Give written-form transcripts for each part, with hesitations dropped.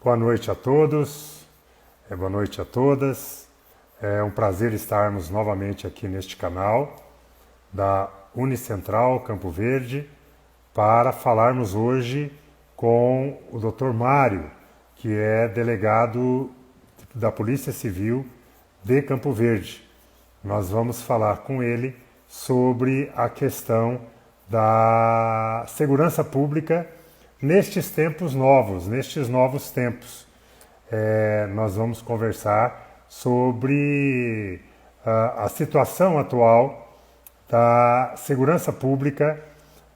Boa noite a todos, boa noite a todas. É um prazer estarmos novamente aqui neste canal da Unicentral Campo Verde para falarmos hoje com o Dr. Mário, que é delegado da Polícia Civil de Campo Verde. Nós vamos falar com ele sobre a questão da segurança pública nestes tempos novos, nestes novos tempos. Nós vamos conversar sobre a situação atual da segurança pública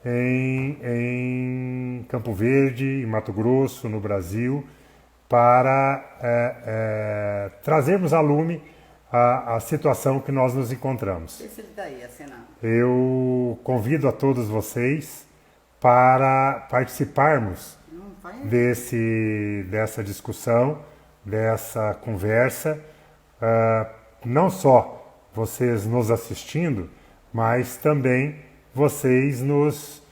em Campo Verde, em Mato Grosso, no Brasil, para trazermos à lume a situação que nós nos encontramos. Eu convido a todos vocês para participarmos dessa discussão, dessa conversa, não só vocês nos assistindo, mas também vocês nos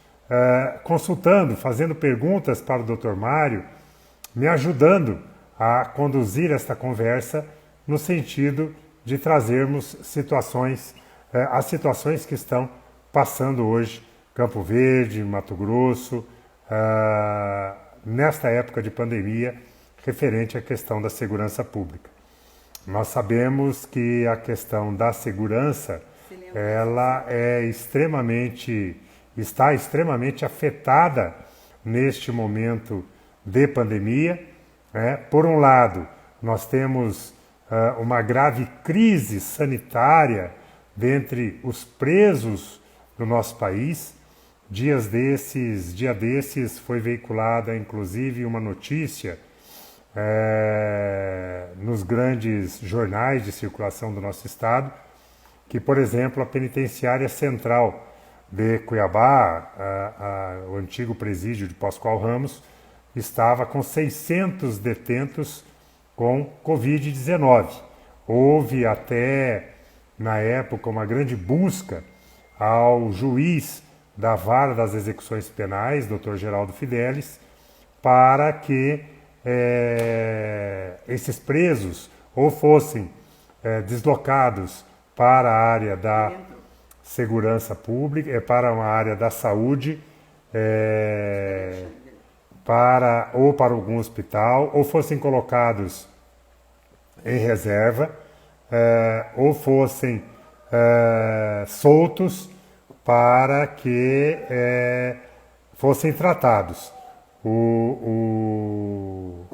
consultando, fazendo perguntas para o Dr. Mário, me ajudando a conduzir esta conversa no sentido de trazermos as situações que estão passando hoje Campo Verde, Mato Grosso, nesta época de pandemia, referente à questão da segurança pública. Nós sabemos que a questão da segurança, ela está extremamente afetada neste momento de pandemia. Por um lado, nós temos uma grave crise sanitária dentre os presos do nosso país. Dia desses foi veiculada inclusive uma notícia nos grandes jornais de circulação do nosso estado, que, por exemplo, a Penitenciária Central de Cuiabá, o antigo presídio de Pascoal Ramos, estava com 600 detentos com Covid-19. Houve até, na época, uma grande busca ao juiz da Vara das Execuções Penais, Dr. Geraldo Fidelis, para que esses presos ou fossem deslocados para a área da segurança pública, para uma área da saúde, para algum hospital, ou fossem colocados em reserva, ou fossem soltos para que fossem tratados. O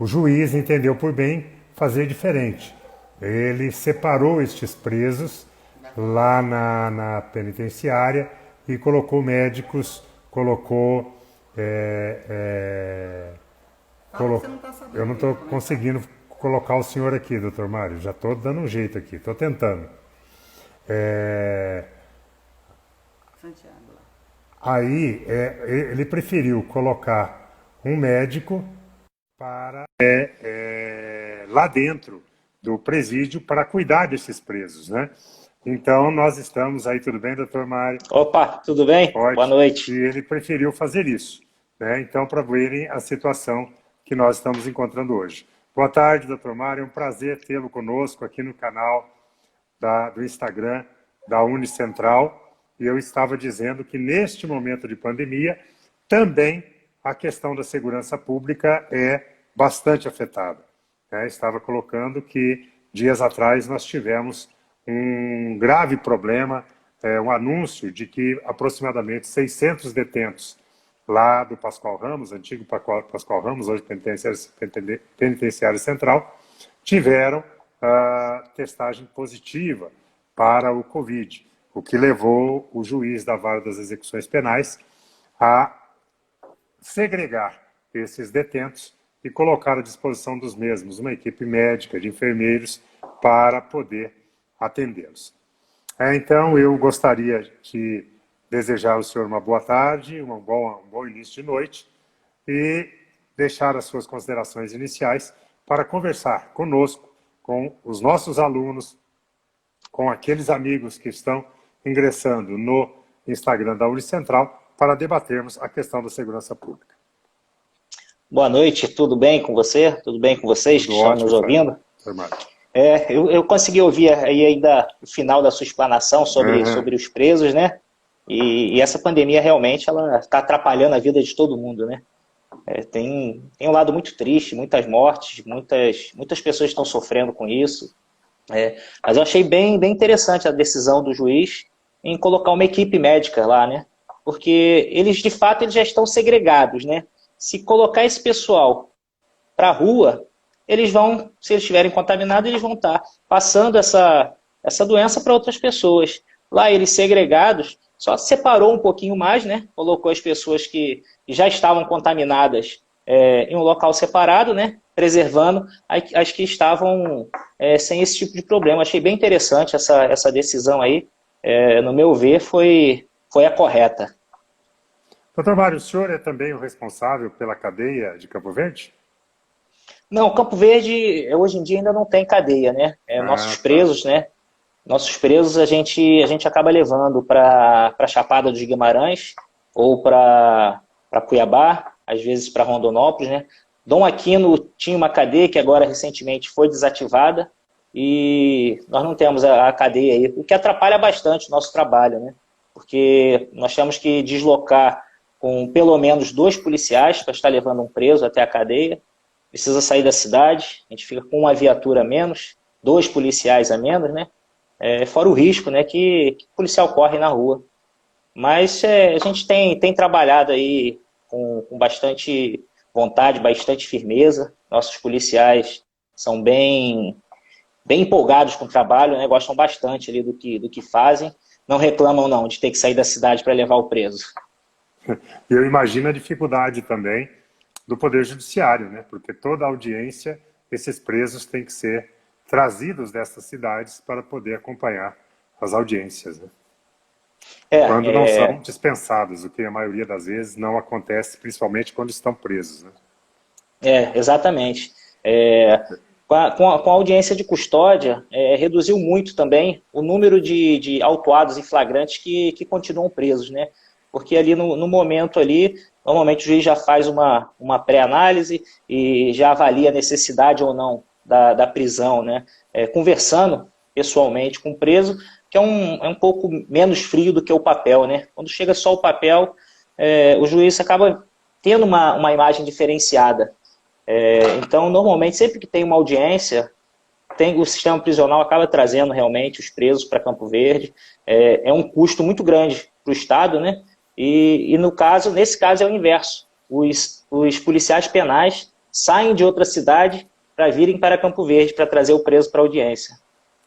juiz entendeu por bem fazer diferente. Ele separou estes presos lá na penitenciária e colocou médicos, eu não estou conseguindo colocar o senhor aqui, doutor Mário, já estou dando um jeito aqui, estou tentando. Aí ele preferiu colocar um médico para lá dentro do presídio para cuidar desses presos, né? Então nós estamos aí, tudo bem, doutor Mário? Opa, tudo bem? Ótimo. Boa noite. E ele preferiu fazer isso, né? Então, para verem a situação que nós estamos encontrando hoje. Boa tarde, doutor Mário, é um prazer tê-lo conosco aqui no canal do Instagram da Unicentral. E eu estava dizendo que neste momento de pandemia, também a questão da segurança pública é bastante afetada. Estava colocando que dias atrás nós tivemos um grave problema, um anúncio de que aproximadamente 600 detentos lá do Pascoal Ramos, antigo Pascoal Ramos, hoje Penitenciária Central, tiveram testagem positiva para o Covid, o que levou o juiz da Vara das Execuções Penais a segregar esses detentos e colocar à disposição dos mesmos uma equipe médica de enfermeiros para poder atendê-los. Então, eu gostaria de desejar ao senhor uma boa tarde, um bom início de noite e deixar as suas considerações iniciais para conversar conosco, com os nossos alunos, com aqueles amigos que estão ingressando no Instagram da Unicentral para debatermos a questão da segurança pública. Boa noite, tudo bem com você? Tudo bem com vocês que Tudo estão ótimo, nos Fábio. ouvindo? Mário. Eu consegui ouvir aí ainda o final da sua explanação Aham. sobre os presos, né? E essa pandemia realmente ela está atrapalhando a vida de todo mundo, né? Tem um lado muito triste, muitas mortes, muitas pessoas estão sofrendo com isso. Mas eu achei bem interessante a decisão do juiz em colocar uma equipe médica lá, né? Porque eles, de fato, eles já estão segregados, né? Se colocar esse pessoal para a rua, eles vão, se eles estiverem contaminados, eles vão estar passando essa doença para outras pessoas. Lá, eles segregados, só separou um pouquinho mais, né? Colocou as pessoas que já estavam contaminadas em um local separado, né? Preservando as que estavam sem esse tipo de problema. Achei bem interessante essa decisão aí. No meu ver, foi a correta. Doutor Mário, o senhor é também o responsável pela cadeia de Campo Verde? Não, Campo Verde, hoje em dia ainda não tem cadeia, né? Ah, Nossos tá. presos, né? Nossos presos a gente acaba levando para Chapada dos Guimarães ou para Cuiabá, às vezes para Rondonópolis, né? Dom Aquino tinha uma cadeia que agora recentemente foi desativada e nós não temos a cadeia aí, o que atrapalha bastante o nosso trabalho, né? Porque nós temos que deslocar com pelo menos 2 policiais para estar levando um preso até a cadeia, precisa sair da cidade, a gente fica com uma viatura a menos, 2 policiais a menos, né? Fora o risco, né, que o policial corre na rua. Mas a gente tem trabalhado aí com bastante vontade, bastante firmeza. Nossos policiais são bem empolgados com o trabalho, né, gostam bastante ali do que fazem. Não reclamam não de ter que sair da cidade para levar o preso. E eu imagino a dificuldade também do Poder Judiciário, né? Porque toda audiência, esses presos têm que ser trazidos dessas cidades para poder acompanhar as audiências, né? É, Quando não são é, dispensados, o que a maioria das vezes não acontece, principalmente quando estão presos, né? exatamente. Com a audiência de custódia, reduziu muito também o número de autuados em flagrantes que continuam presos, né? Porque ali no momento ali, normalmente o juiz já faz uma pré-análise e já avalia a necessidade ou não da prisão, né? Conversando pessoalmente com o preso, que é um pouco menos frio do que o papel, né? Quando chega só o papel, o juiz acaba tendo uma imagem diferenciada. Então, normalmente, sempre que tem uma audiência, o sistema prisional acaba trazendo realmente os presos para Campo Verde. É um custo muito grande para o Estado, né? E no caso, nesse caso é o inverso. Os policiais penais saem de outra cidade para virem para Campo Verde para trazer o preso para audiência.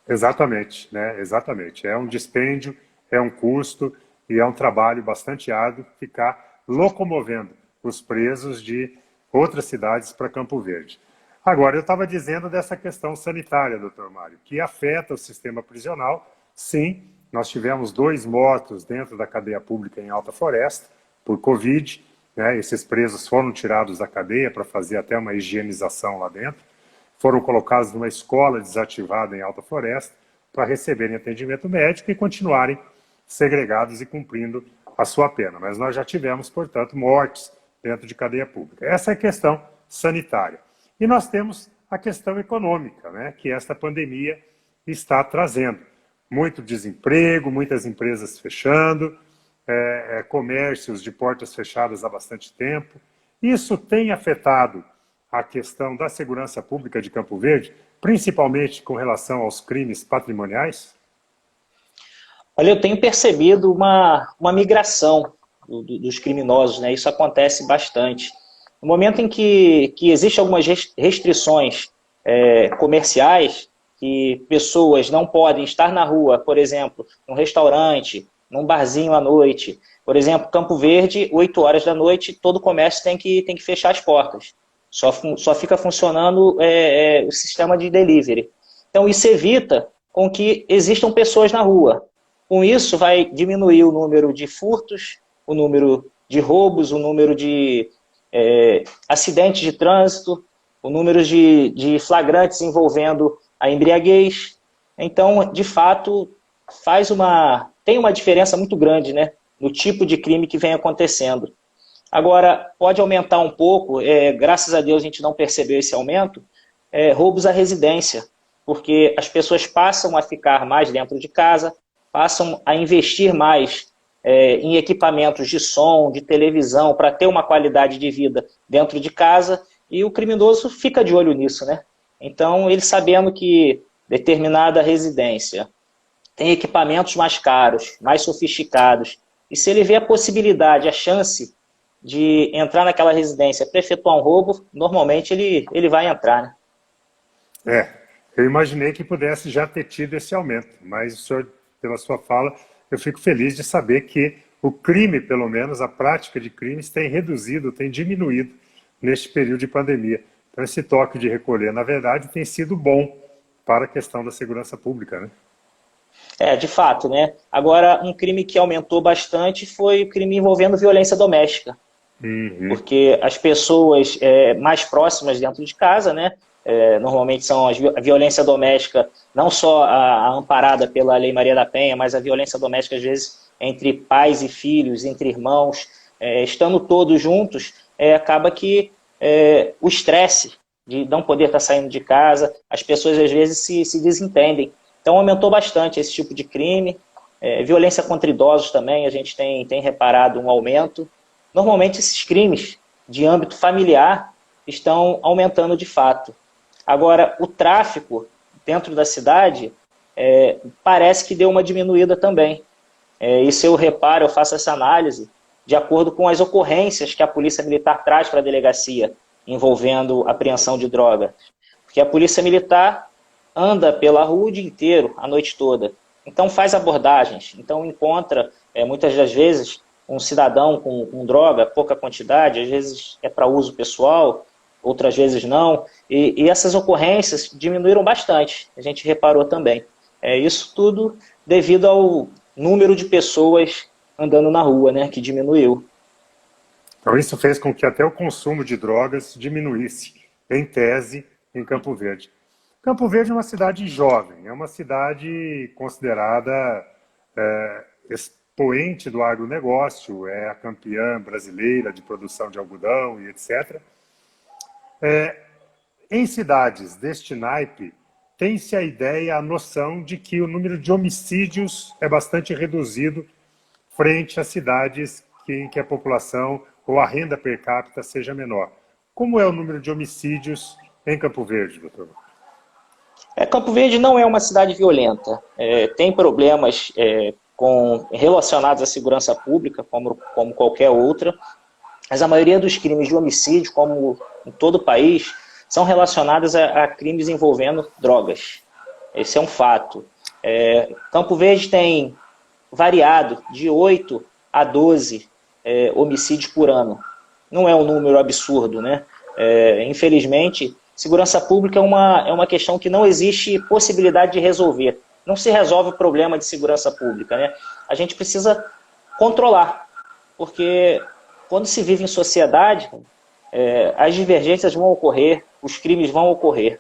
Exatamente, né? Exatamente. É um dispêndio, é um custo e é um trabalho bastante árduo ficar locomovendo os presos de outras cidades para Campo Verde. Agora, eu estava dizendo dessa questão sanitária, doutor Mário, que afeta o sistema prisional. Sim, nós tivemos 2 mortos dentro da cadeia pública em Alta Floresta por Covid, né? Esses presos foram tirados da cadeia para fazer até uma higienização lá dentro, foram colocados numa escola desativada em Alta Floresta para receberem atendimento médico e continuarem segregados e cumprindo a sua pena. Mas nós já tivemos, portanto, mortes dentro de cadeia pública. Essa é a questão sanitária. E nós temos a questão econômica, né, que esta pandemia está trazendo. Muito desemprego, muitas empresas fechando, comércios de portas fechadas há bastante tempo. Isso tem afetado a questão da segurança pública de Campo Verde, principalmente com relação aos crimes patrimoniais? Olha, eu tenho percebido uma migração dos criminosos, né? Isso acontece bastante. No momento em que existem algumas restrições comerciais, que pessoas não podem estar na rua, por exemplo, num restaurante, num barzinho à noite. Por exemplo, Campo Verde, 8 horas da noite, todo comércio tem que fechar as portas. Só fica funcionando o sistema de delivery. Então, isso evita com que existam pessoas na rua. Com isso, vai diminuir o número de furtos, o número de roubos, o número de acidentes de trânsito, o número de flagrantes envolvendo a embriaguez. Então, de fato, tem uma diferença muito grande, né, no tipo de crime que vem acontecendo. Agora, pode aumentar um pouco, graças a Deus a gente não percebeu esse aumento, roubos à residência, porque as pessoas passam a ficar mais dentro de casa, passam a investir mais em equipamentos de som, de televisão, para ter uma qualidade de vida dentro de casa, e o criminoso fica de olho nisso, né? Então, ele sabendo que determinada residência tem equipamentos mais caros, mais sofisticados, e se ele vê a possibilidade, a chance de entrar naquela residência para efetuar um roubo, normalmente ele vai entrar, né? Eu imaginei que pudesse já ter tido esse aumento, mas o senhor, pela sua fala, eu fico feliz de saber que o crime, pelo menos, a prática de crimes tem reduzido, tem diminuído neste período de pandemia. Então esse toque de recolher, na verdade, tem sido bom para a questão da segurança pública, né? De fato, né? Agora, um crime que aumentou bastante foi o crime envolvendo violência doméstica. Uhum. Porque as pessoas mais próximas dentro de casa, né, normalmente são a violência doméstica, não só a amparada pela Lei Maria da Penha, mas a violência doméstica, às vezes, entre pais e filhos, entre irmãos, estando todos juntos, acaba que o estresse de não poder estar saindo de casa, as pessoas, às vezes, se desentendem. Então, aumentou bastante esse tipo de crime. Violência contra idosos também, a gente tem reparado um aumento. Normalmente esses crimes de âmbito familiar estão aumentando de fato. Agora, o tráfico dentro da cidade parece que deu uma diminuída também. Isso eu reparo, eu faço essa análise de acordo com as ocorrências que a Polícia Militar traz para a delegacia envolvendo apreensão de droga. Porque a Polícia Militar anda pela rua o dia inteiro, a noite toda. Então faz abordagens, então encontra, muitas das vezes, um cidadão com droga, pouca quantidade, às vezes é para uso pessoal, outras vezes não, e essas ocorrências diminuíram bastante, a gente reparou também. Isso tudo devido ao número de pessoas andando na rua, né, que diminuiu. Então isso fez com que até o consumo de drogas diminuísse, em tese, em Campo Verde. Campo Verde é uma cidade jovem, é uma cidade considerada expoente do agronegócio, é a campeã brasileira de produção de algodão e etc. Em cidades deste naipe, tem-se a ideia, a noção de que o número de homicídios é bastante reduzido frente a cidades em que a população ou a renda per capita seja menor. Como é o número de homicídios em Campo Verde, doutor? Campo Verde não é uma cidade violenta. Tem problemas relacionados à segurança pública, como qualquer outra, mas a maioria dos crimes de homicídio, como em todo o país, são relacionados a crimes envolvendo drogas. Esse é um fato. Campo Verde tem variado de 8 a 12 homicídios por ano. Não é um número absurdo, né? Infelizmente, segurança pública é uma questão que não existe possibilidade de resolver. Não se resolve o problema de segurança pública, né? A gente precisa controlar, porque quando se vive em sociedade, as divergências vão ocorrer, os crimes vão ocorrer.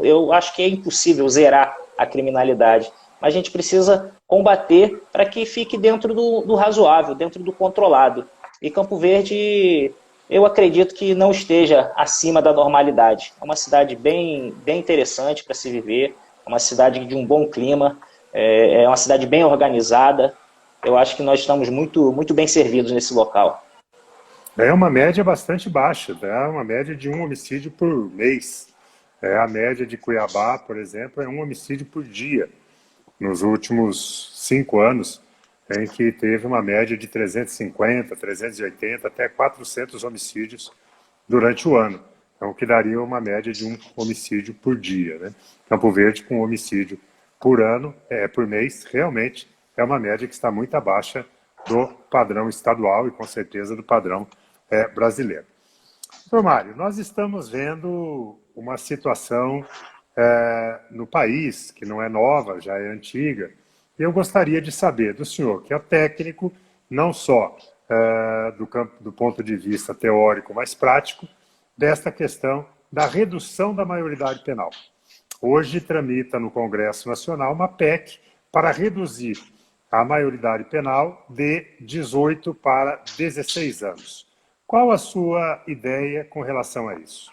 Eu acho que é impossível zerar a criminalidade, mas a gente precisa combater para que fique dentro do razoável, dentro do controlado. E Campo Verde, eu acredito que não esteja acima da normalidade. É uma cidade bem interessante para se viver, é uma cidade de um bom clima, é uma cidade bem organizada. Eu acho que nós estamos muito bem servidos nesse local. É uma média bastante baixa, é uma média de um homicídio por mês. A média de Cuiabá, por exemplo, é um homicídio por dia. Nos últimos 5 anos, em que teve uma média de 350, 380, até 400 homicídios durante o ano. Então, o que daria uma média de um homicídio por dia, né? Campo Verde, com um homicídio por ano, por mês, realmente é uma média que está muito abaixo do padrão estadual e, com certeza, do padrão brasileiro. Doutor Mário, nós estamos vendo uma situação no país, que não é nova, já é antiga, e eu gostaria de saber do senhor, que é técnico, não só do ponto de vista teórico, mas prático, desta questão da redução da maioridade penal. Hoje tramita no Congresso Nacional uma PEC para reduzir a maioridade penal de 18 para 16 anos. Qual a sua ideia com relação a isso?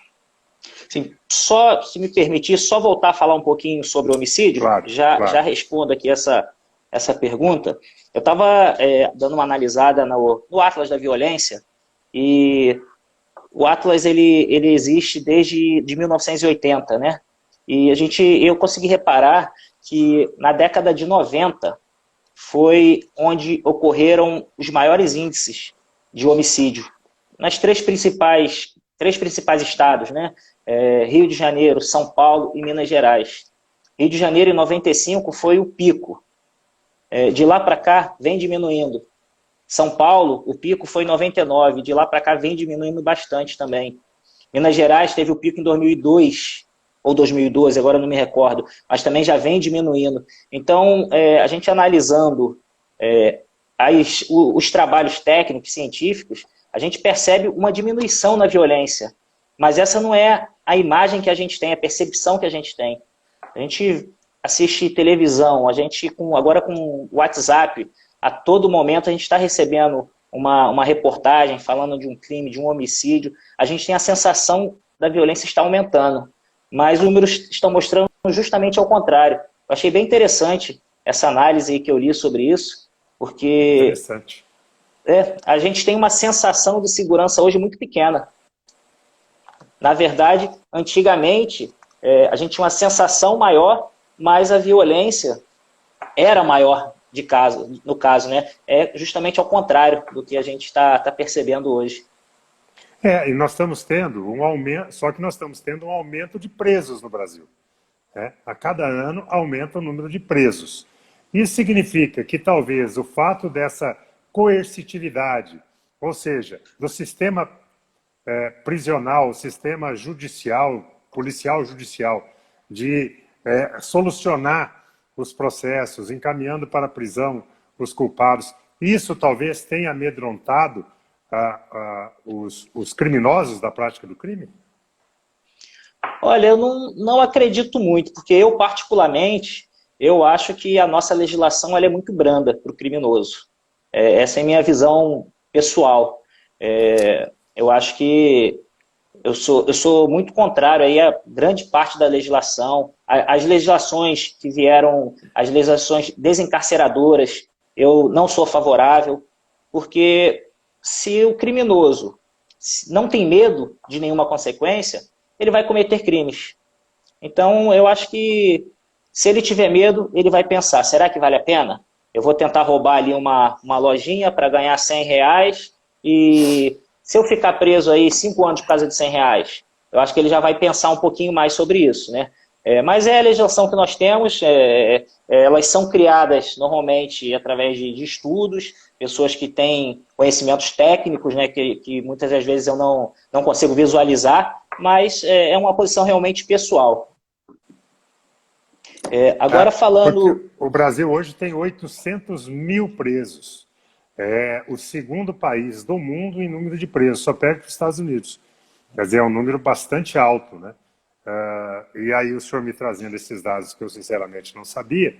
Sim, só, se me permitir, só voltar a falar um pouquinho sobre o homicídio, Claro, claro. já respondo aqui essa pergunta. Eu estava dando uma analisada no Atlas da Violência, e o Atlas ele existe desde 1980, né? E eu consegui reparar que na década de 90 foi onde ocorreram os maiores índices de homicídio. Nas três principais estados, né? Rio de Janeiro, São Paulo e Minas Gerais. Rio de Janeiro, em 95, foi o pico. De lá para cá, vem diminuindo. São Paulo, o pico foi em 99, de lá para cá vem diminuindo bastante também. Minas Gerais teve o pico em 2002, ou 2012, agora eu não me recordo, mas também já vem diminuindo. Então, a gente analisando os trabalhos técnicos, científicos, a gente percebe uma diminuição na violência. Mas essa não é a imagem que a gente tem, a percepção que a gente tem. A gente assiste televisão, a gente agora com o WhatsApp, a todo momento a gente está recebendo uma reportagem falando de um crime, de um homicídio. A gente tem a sensação da violência estar aumentando, mas os números estão mostrando justamente ao contrário. Eu achei bem interessante essa análise que eu li sobre isso, porque Interessante. A gente tem uma sensação de segurança hoje muito pequena. Na verdade, antigamente, a gente tinha uma sensação maior, mas a violência era maior no caso, né? É justamente ao contrário do que a gente está percebendo hoje. E nós estamos tendo um aumento, só que nós estamos tendo um aumento de presos no Brasil. A cada ano aumenta o número de presos. Isso significa que talvez o fato dessa coercitividade, ou seja, do sistema prisional, sistema judicial, policial judicial, de solucionar os processos, encaminhando para a prisão os culpados, isso talvez tenha amedrontado os criminosos da prática do crime? Olha, eu não acredito muito, porque eu, particularmente, eu acho que a nossa legislação ela é muito branda para o criminoso. Essa é a minha visão pessoal. Eu acho que eu sou muito contrário aí a grande parte da legislação. As legislações que vieram, as legislações desencarceradoras, eu não sou favorável, porque se o criminoso não tem medo de nenhuma consequência, ele vai cometer crimes. Então, eu acho que se ele tiver medo, ele vai pensar, será que vale a pena? Eu vou tentar roubar ali uma lojinha para ganhar R$100 e se eu ficar preso aí 5 anos por causa de R$100, eu acho que ele já vai pensar um pouquinho mais sobre isso, né? Mas a legislação que nós temos, elas são criadas normalmente através de estudos, pessoas que têm conhecimentos técnicos, né, que muitas das vezes eu não consigo visualizar, mas é uma posição realmente pessoal. Agora falando... O Brasil hoje tem 800 mil presos. É o segundo país do mundo em número de presos, só perto dos Estados Unidos. Quer dizer, é um número bastante alto, né? E aí o senhor me trazendo esses dados que eu sinceramente não sabia,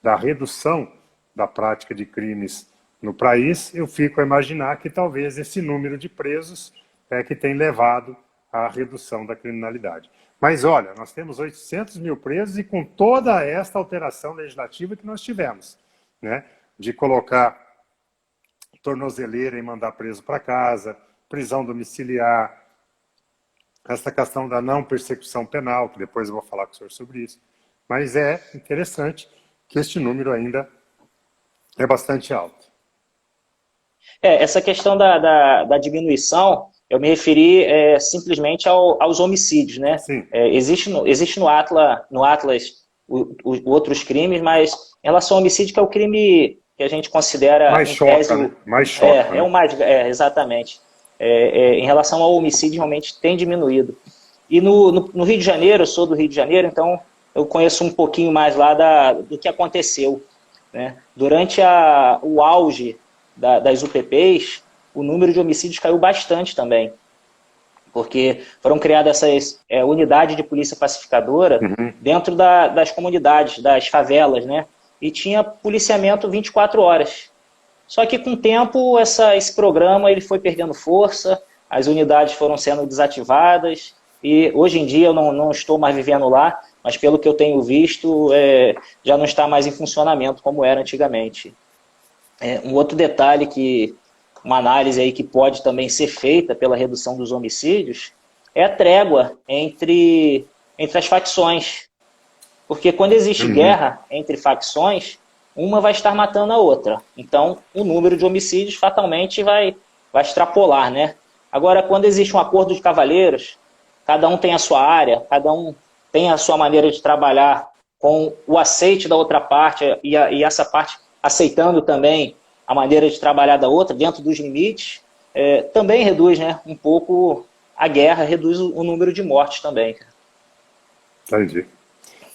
da redução da prática de crimes no país, eu fico a imaginar que talvez esse número de presos é que tem levado à redução da criminalidade. Mas olha, nós temos 800 mil presos e com toda esta alteração legislativa que nós tivemos, né? De colocar tornozeleira e mandar preso para casa, prisão domiciliar, essa questão da não persecução penal, que depois eu vou falar com o senhor sobre isso. Mas é interessante que este número ainda é bastante alto. Essa questão da diminuição, eu me referi simplesmente aos homicídios, né? Sim. Existe no Atlas outros crimes, mas em relação ao homicídio, que é o crime que a gente considera... Mais choca, né? Mais choca. Né? Exatamente. Em relação ao homicídio, realmente tem diminuído. E no Rio de Janeiro, eu sou do Rio de Janeiro, então eu conheço um pouquinho mais lá do que aconteceu, né? Durante o auge das UPPs, o número de homicídios caiu bastante também, porque foram criadas essas unidades de polícia pacificadora dentro das comunidades, das favelas, né? E tinha policiamento 24 horas. Só que com o tempo esse programa ele foi perdendo força, as unidades foram sendo desativadas e hoje em dia eu não estou mais vivendo lá, mas pelo que eu tenho visto, já não está mais em funcionamento como era antigamente. Um outro detalhe uma análise aí que pode também ser feita pela redução dos homicídios é a trégua entre as facções. Porque quando existe guerra entre facções, uma vai estar matando a outra. Então, o número de homicídios fatalmente vai extrapolar, né? Agora, quando existe um acordo de cavalheiros, cada um tem a sua área, cada um tem a sua maneira de trabalhar com o aceite da outra parte e essa parte aceitando também a maneira de trabalhar da outra, dentro dos limites, também reduz, né, um pouco a guerra, reduz o número de mortes também. Entendi.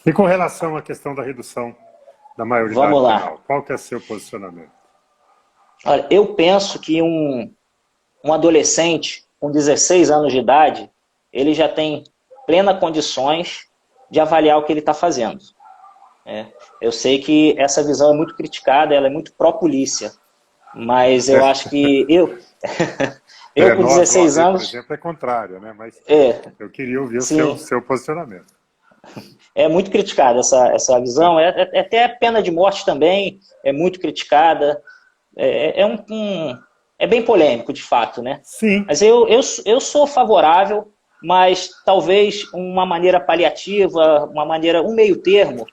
E com relação à questão da redução da maioridade Vamos lá. penal, qual que é o seu posicionamento? Olha, eu penso que um adolescente com 16 anos de idade, ele já tem plenas condições de avaliar o que ele está fazendo. Eu sei que essa visão é muito criticada, ela é muito pró-polícia, mas eu acho que eu com 16 anos... por exemplo, é contrário, né? Mas eu queria ouvir o seu posicionamento. É muito criticada essa visão, até a pena de morte também é muito criticada, é bem polêmico, de fato, né? Sim. Mas eu sou favorável, mas talvez uma maneira paliativa, um meio termo,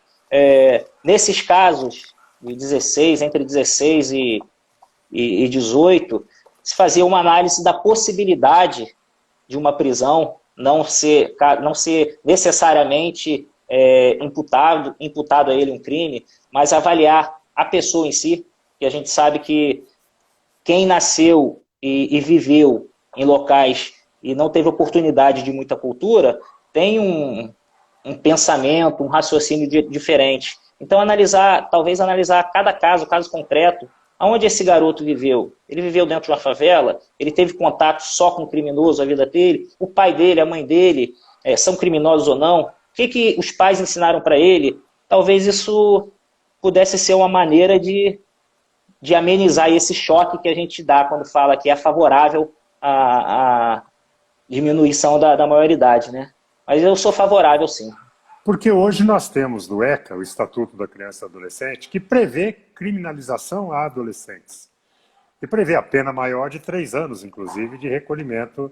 nesses casos de 16, entre 16 e 18, se fazer uma análise da possibilidade de uma prisão não ser necessariamente imputado a ele um crime, mas avaliar a pessoa em si, que a gente sabe que quem nasceu e viveu em locais e não teve oportunidade de muita cultura, tem um pensamento, um raciocínio diferente. Então, talvez analisar cada caso concreto, aonde esse garoto viveu. Ele viveu dentro de uma favela, ele teve contato só com o criminoso a vida dele, o pai dele, a mãe dele, são criminosos ou não, o que os pais ensinaram para ele. Talvez isso pudesse ser uma maneira de amenizar esse choque que a gente dá quando fala que é favorável à diminuição da maioridade, né? Mas eu sou favorável, sim. Porque hoje nós temos no ECA, o Estatuto da Criança e do Adolescente, que prevê criminalização a adolescentes. E prevê a pena maior de 3 anos, inclusive, de recolhimento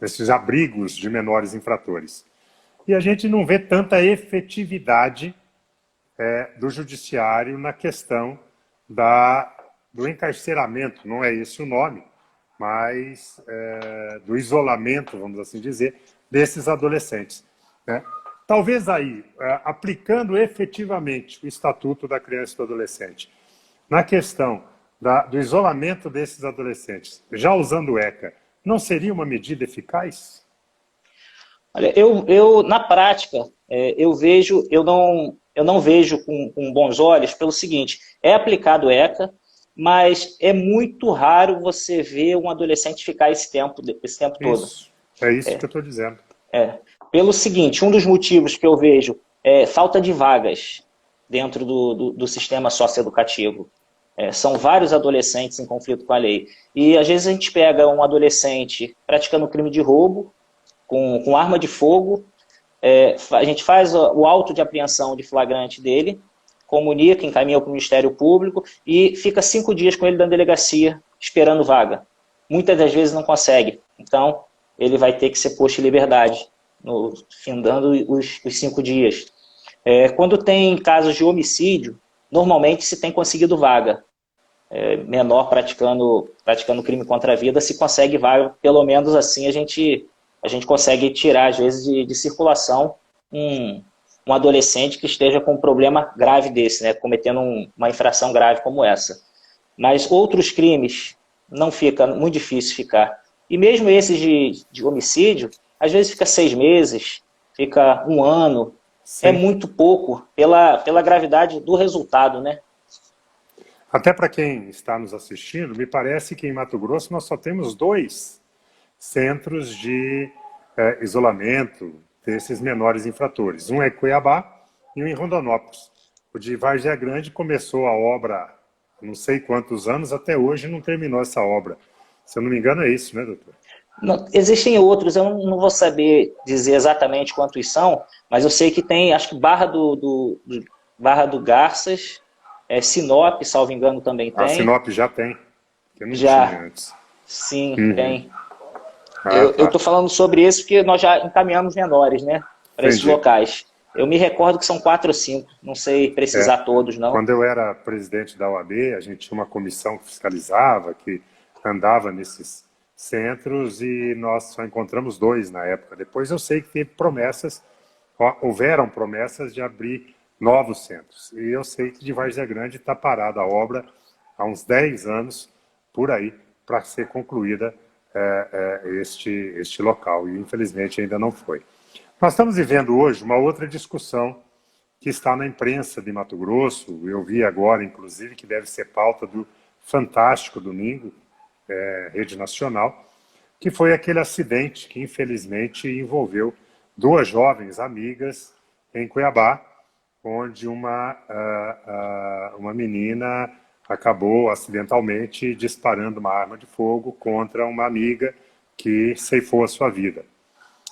nesses abrigos de menores infratores. E a gente não vê tanta efetividade do judiciário na questão do encarceramento, não é esse o nome, mas do isolamento, vamos assim dizer, desses adolescentes. Né? Talvez aí, aplicando efetivamente o Estatuto da Criança e do Adolescente, na questão do isolamento desses adolescentes, já usando o ECA, não seria uma medida eficaz? Olha, na prática, eu não vejo com bons olhos pelo seguinte, é aplicado o ECA, mas é muito raro você ver um adolescente ficar esse tempo todo. É isso que eu estou dizendo. Pelo seguinte, um dos motivos que eu vejo é falta de vagas dentro do sistema socioeducativo. São vários adolescentes em conflito com a lei. E às vezes a gente pega um adolescente praticando crime de roubo, com arma de fogo, a gente faz o auto de apreensão de flagrante dele, comunica, encaminha para o Ministério Público e fica 5 dias com ele na delegacia esperando vaga. Muitas das vezes não consegue. Então, ele vai ter que ser posto em liberdade, findando os 5 dias. Quando tem casos de homicídio, normalmente se tem conseguido vaga. Menor praticando crime contra a vida, se consegue vaga, pelo menos assim a gente consegue tirar, às vezes, de circulação um adolescente que esteja com um problema grave desse, né, cometendo uma infração grave como essa. Mas outros crimes não fica, muito difícil ficar. E mesmo esses de homicídio, às vezes fica 6 meses, fica 1 ano. Sim. É muito pouco pela gravidade do resultado, né? Até para quem está nos assistindo, me parece que em Mato Grosso nós só temos 2 centros de isolamento desses menores infratores. Um é em Cuiabá e um em Rondonópolis. O de Várzea Grande começou a obra não sei quantos anos, até hoje não terminou essa obra. Se eu não me engano é isso, né, doutor? Não, existem outros, eu não vou saber dizer exatamente quantos são, mas eu sei que tem, acho que Barra do Garças, Sinop, salvo engano, também A tem. Sinop já tem, que não tinha Já, antes. sim, Uhum. tem. Ah, Eu tá. estou falando sobre esse porque nós já encaminhamos menores, né, para esses Entendi. locais. Eu me recordo que são 4 ou 5, não sei É, precisar todos, não. quando eu era presidente da OAB, a gente tinha uma comissão que fiscalizava, que andava nesses centros e nós só encontramos 2 na época. Depois eu sei que teve promessas, houveram promessas de abrir novos centros. E eu sei que de Várzea Grande está parada a obra há uns 10 anos, por aí, para ser concluída este local. E infelizmente ainda não foi. Nós estamos vivendo hoje uma outra discussão que está na imprensa de Mato Grosso. Eu vi agora, inclusive, que deve ser pauta do Fantástico Domingo, Rede Nacional, que foi aquele acidente que, infelizmente, envolveu 2 jovens amigas em Cuiabá, onde uma menina acabou acidentalmente disparando uma arma de fogo contra uma amiga que ceifou a sua vida.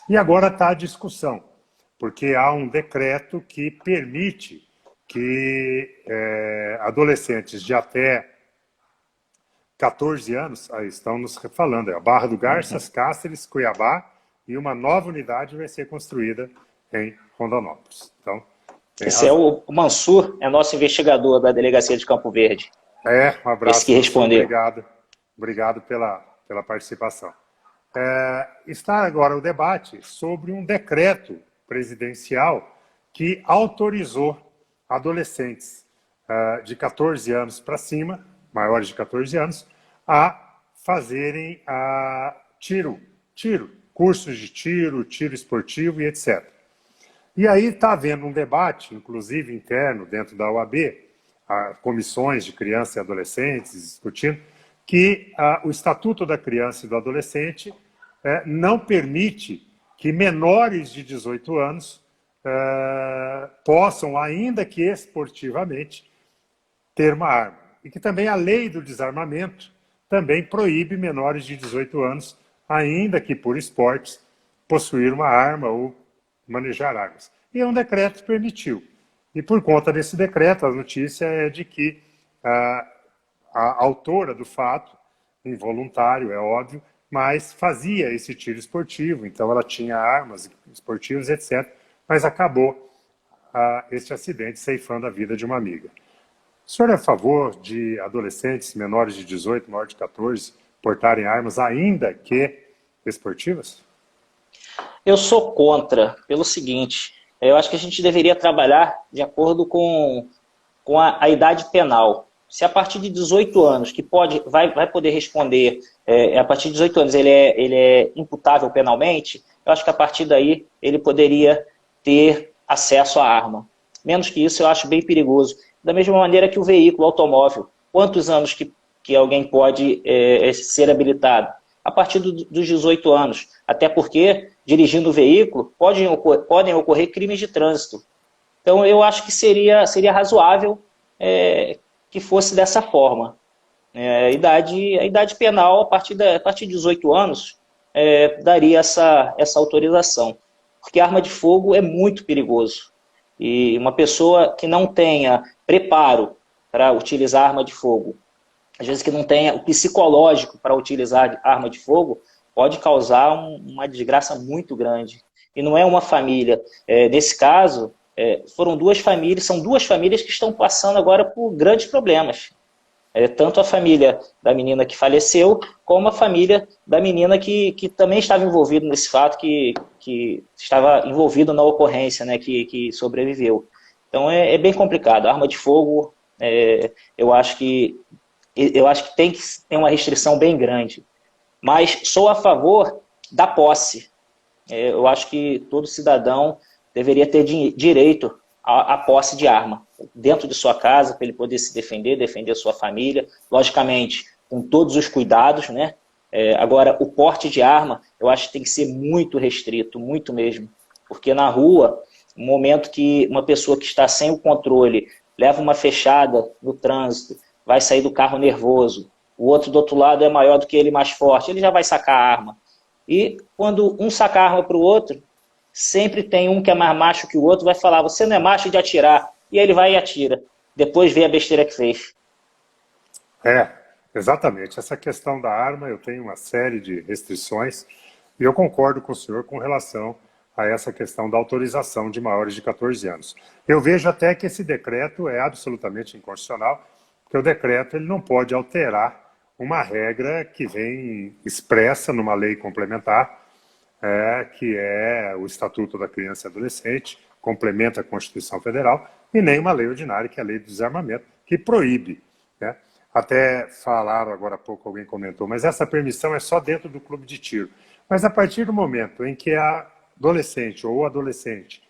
E agora está a discussão, porque há um decreto que permite que adolescentes de até 14 anos, aí estão nos falando, a Barra do Garças, Cáceres, Cuiabá, e uma nova unidade vai ser construída em Rondonópolis. Então, tem Esse é razão. o Mansur, é nosso investigador da Delegacia de Campo Verde. Um Esse abraço, que Mansur, respondeu. obrigado. Obrigado pela participação. Está agora o debate sobre um decreto presidencial que autorizou adolescentes de 14 anos para cima, maiores de 14 anos, a fazerem cursos de tiro esportivo e etc. E aí está havendo um debate, inclusive interno, dentro da OAB, comissões de crianças e adolescentes discutindo, que o Estatuto da Criança e do Adolescente não permite que menores de 18 anos possam, ainda que esportivamente, ter uma arma. E que também a lei do desarmamento também proíbe menores de 18 anos, ainda que por esportes, possuir uma arma ou manejar armas. E um decreto permitiu. E por conta desse decreto, a notícia é de que a autora do fato, involuntário, é óbvio, mas fazia esse tiro esportivo, então ela tinha armas esportivas, etc., mas acabou este acidente ceifando a vida de uma amiga. O senhor é a favor de adolescentes menores de 18, maiores de 14, portarem armas, ainda que esportivas? Eu sou contra, pelo seguinte, eu acho que a gente deveria trabalhar de acordo com a idade penal. Se a partir de 18 anos, que vai poder responder, a partir de 18 anos ele é imputável penalmente, eu acho que a partir daí ele poderia ter acesso à arma. Menos que isso eu acho bem perigoso. Da mesma maneira que o veículo, o automóvel, quantos anos que alguém pode ser habilitado? A partir dos 18 anos. Até porque, dirigindo o veículo, podem ocorrer crimes de trânsito. Então, eu acho que seria razoável que fosse dessa forma. A idade penal, a partir de 18 anos, daria essa autorização. Porque a arma de fogo é muito perigoso. E uma pessoa que não tenha preparo para utilizar arma de fogo, às vezes que não tenha o psicológico para utilizar arma de fogo, pode causar uma desgraça muito grande. E não é uma família. Nesse caso, são 2 famílias que estão passando agora por grandes problemas. Tanto a família da menina que faleceu, como a família da menina que também estava envolvida nesse fato, que estava envolvido na ocorrência, né, que sobreviveu. Então é bem complicado. A arma de fogo, eu acho que tem que ter uma restrição bem grande. Mas sou a favor da posse. Eu acho que todo cidadão deveria ter direito à posse de arma dentro de sua casa, para ele poder se defender a sua família, logicamente, com todos os cuidados, né? Agora, o porte de arma, eu acho que tem que ser muito restrito, muito mesmo, porque na rua, no momento que uma pessoa que está sem o controle leva uma fechada no trânsito, vai sair do carro nervoso, o outro do outro lado é maior do que ele, mais forte, ele já vai sacar a arma. E quando um saca a arma para o outro, sempre tem um que é mais macho que o outro, vai falar, você não é macho de atirar. E aí ele vai e atira. Depois vê a besteira que fez. É, exatamente. Essa questão da arma, eu tenho uma série de restrições e eu concordo com o senhor com relação a essa questão da autorização de maiores de 14 anos. Eu vejo até que esse decreto é absolutamente inconstitucional, porque o decreto ele não pode alterar uma regra que vem expressa numa lei complementar, que é o Estatuto da Criança e Adolescente, complementa a Constituição Federal, e nem uma lei ordinária, que é a Lei do Desarmamento, que proíbe, né? Até falaram agora há pouco, alguém comentou, mas essa permissão é só dentro do clube de tiro. Mas a partir do momento em que a adolescente ou o adolescente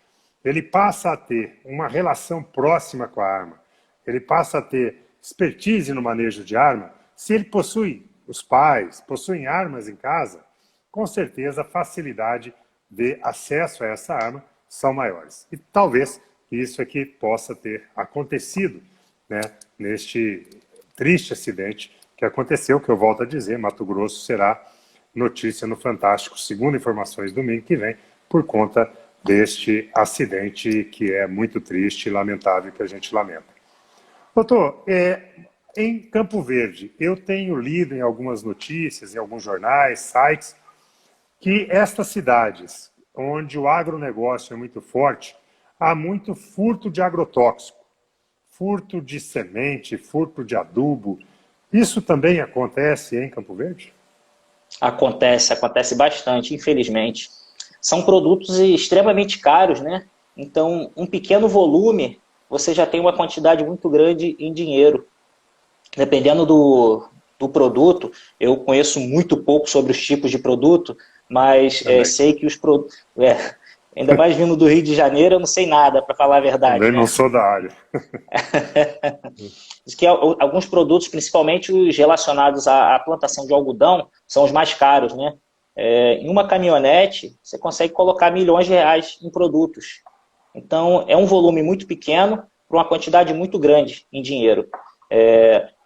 ele passa a ter uma relação próxima com a arma, ele passa a ter expertise no manejo de arma, se ele possui, os pais possuem armas em casa, com certeza a facilidade de acesso a essa arma são maiores. E talvez isso aqui possa ter acontecido, né, neste triste acidente que aconteceu, que eu volto a dizer, Mato Grosso será notícia no Fantástico, segundo informações domingo que vem, por conta deste acidente que é muito triste e lamentável, que a gente lamenta. Doutor, em Campo Verde, eu tenho lido em algumas notícias, em alguns jornais, sites, que estas cidades, onde o agronegócio é muito forte, há muito furto de agrotóxico, furto de semente, furto de adubo. Isso também acontece em Campo Verde? Acontece bastante, infelizmente. São produtos extremamente caros, né? Então, um pequeno volume, você já tem uma quantidade muito grande em dinheiro. Dependendo do produto, eu conheço muito pouco sobre os tipos de produto, mas sei que os produtos... ainda mais vindo do Rio de Janeiro, eu não sei nada, para falar a verdade. Também né? não sou da área. Diz que alguns produtos, principalmente os relacionados à plantação de algodão, são os mais caros, né? Em uma caminhonete, você consegue colocar milhões de reais em produtos. Então, é um volume muito pequeno para uma quantidade muito grande em dinheiro.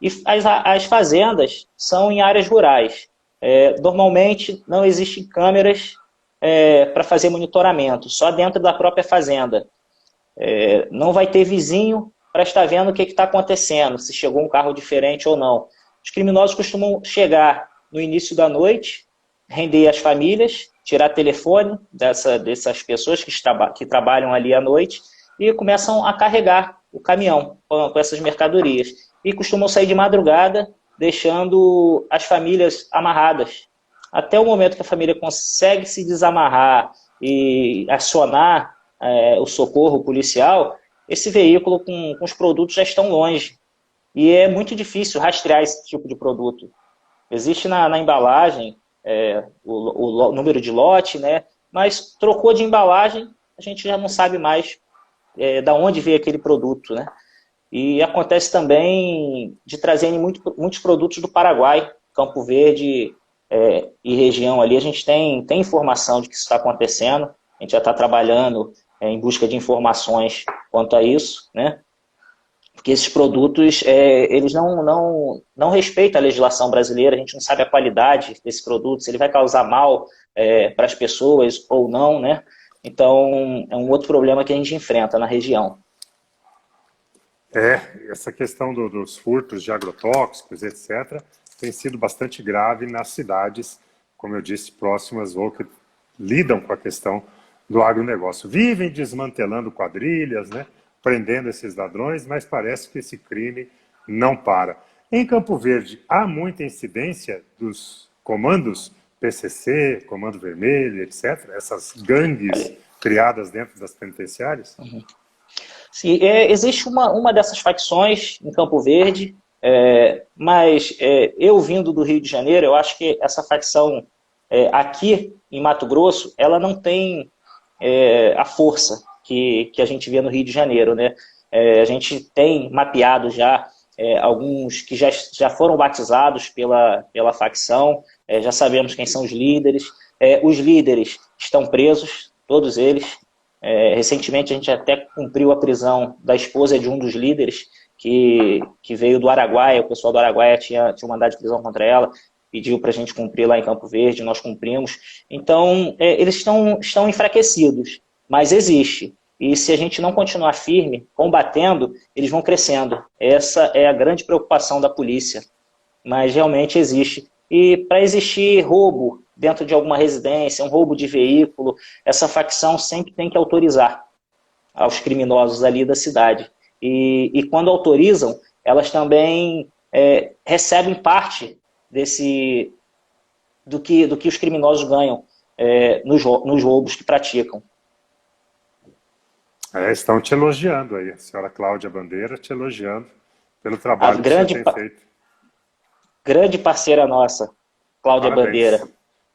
E as fazendas são em áreas rurais. Normalmente, não existem câmeras para fazer monitoramento, só dentro da própria fazenda. Não vai ter vizinho para estar vendo o que está acontecendo, se chegou um carro diferente ou não. Os criminosos costumam chegar no início da noite, render as famílias, tirar telefone dessas pessoas que trabalham ali à noite e começam a carregar o caminhão com essas mercadorias. E costumam sair de madrugada, deixando as famílias amarradas. Até o momento que a família consegue se desamarrar e acionar o socorro policial, esse veículo com os produtos já estão longe. E é muito difícil rastrear esse tipo de produto. Existe na embalagem o número de lote, né? Mas trocou de embalagem, a gente já não sabe mais da onde veio aquele produto, né? E acontece também de trazerem muitos produtos do Paraguai, Campo Verde e região ali. A gente tem informação de que isso está acontecendo, a gente já está trabalhando em busca de informações quanto a isso, né? Porque esses produtos, eles não respeitam a legislação brasileira, a gente não sabe a qualidade desse produto, se ele vai causar mal para as pessoas ou não, né? Então, é um outro problema que a gente enfrenta na região. Essa questão dos furtos de agrotóxicos, etc., tem sido bastante grave nas cidades, como eu disse, próximas ou que lidam com a questão do agronegócio. Vivem desmantelando quadrilhas, né, prendendo esses ladrões, mas parece que esse crime não para. Em Campo Verde, há muita incidência dos comandos PCC, Comando Vermelho, etc., essas gangues criadas dentro das penitenciárias? Uhum. Sim, existe uma dessas facções em Campo Verde, mas eu vindo do Rio de Janeiro, eu acho que essa facção aqui em Mato Grosso, ela não tem a força que a gente vê no Rio de Janeiro, né? A gente tem mapeado já alguns que já foram batizados pela facção, já sabemos quem são os líderes. Os líderes estão presos, todos eles. Recentemente a gente até cumpriu a prisão da esposa de um dos líderes, que veio do Araguaia, o pessoal do Araguaia tinha um mandado de prisão contra ela, pediu para a gente cumprir lá em Campo Verde, nós cumprimos. Então, eles estão enfraquecidos, mas existe. E se a gente não continuar firme, combatendo, eles vão crescendo. Essa é a grande preocupação da polícia, mas realmente existe. E para existir roubo dentro de alguma residência, um roubo de veículo, essa facção sempre tem que autorizar aos criminosos ali da cidade. E quando autorizam, elas também recebem parte do que os criminosos ganham nos roubos que praticam. Estão te elogiando aí, a senhora Cláudia Bandeira te elogiando pelo trabalho que você tem feito. Grande parceira nossa, Cláudia Bandeira.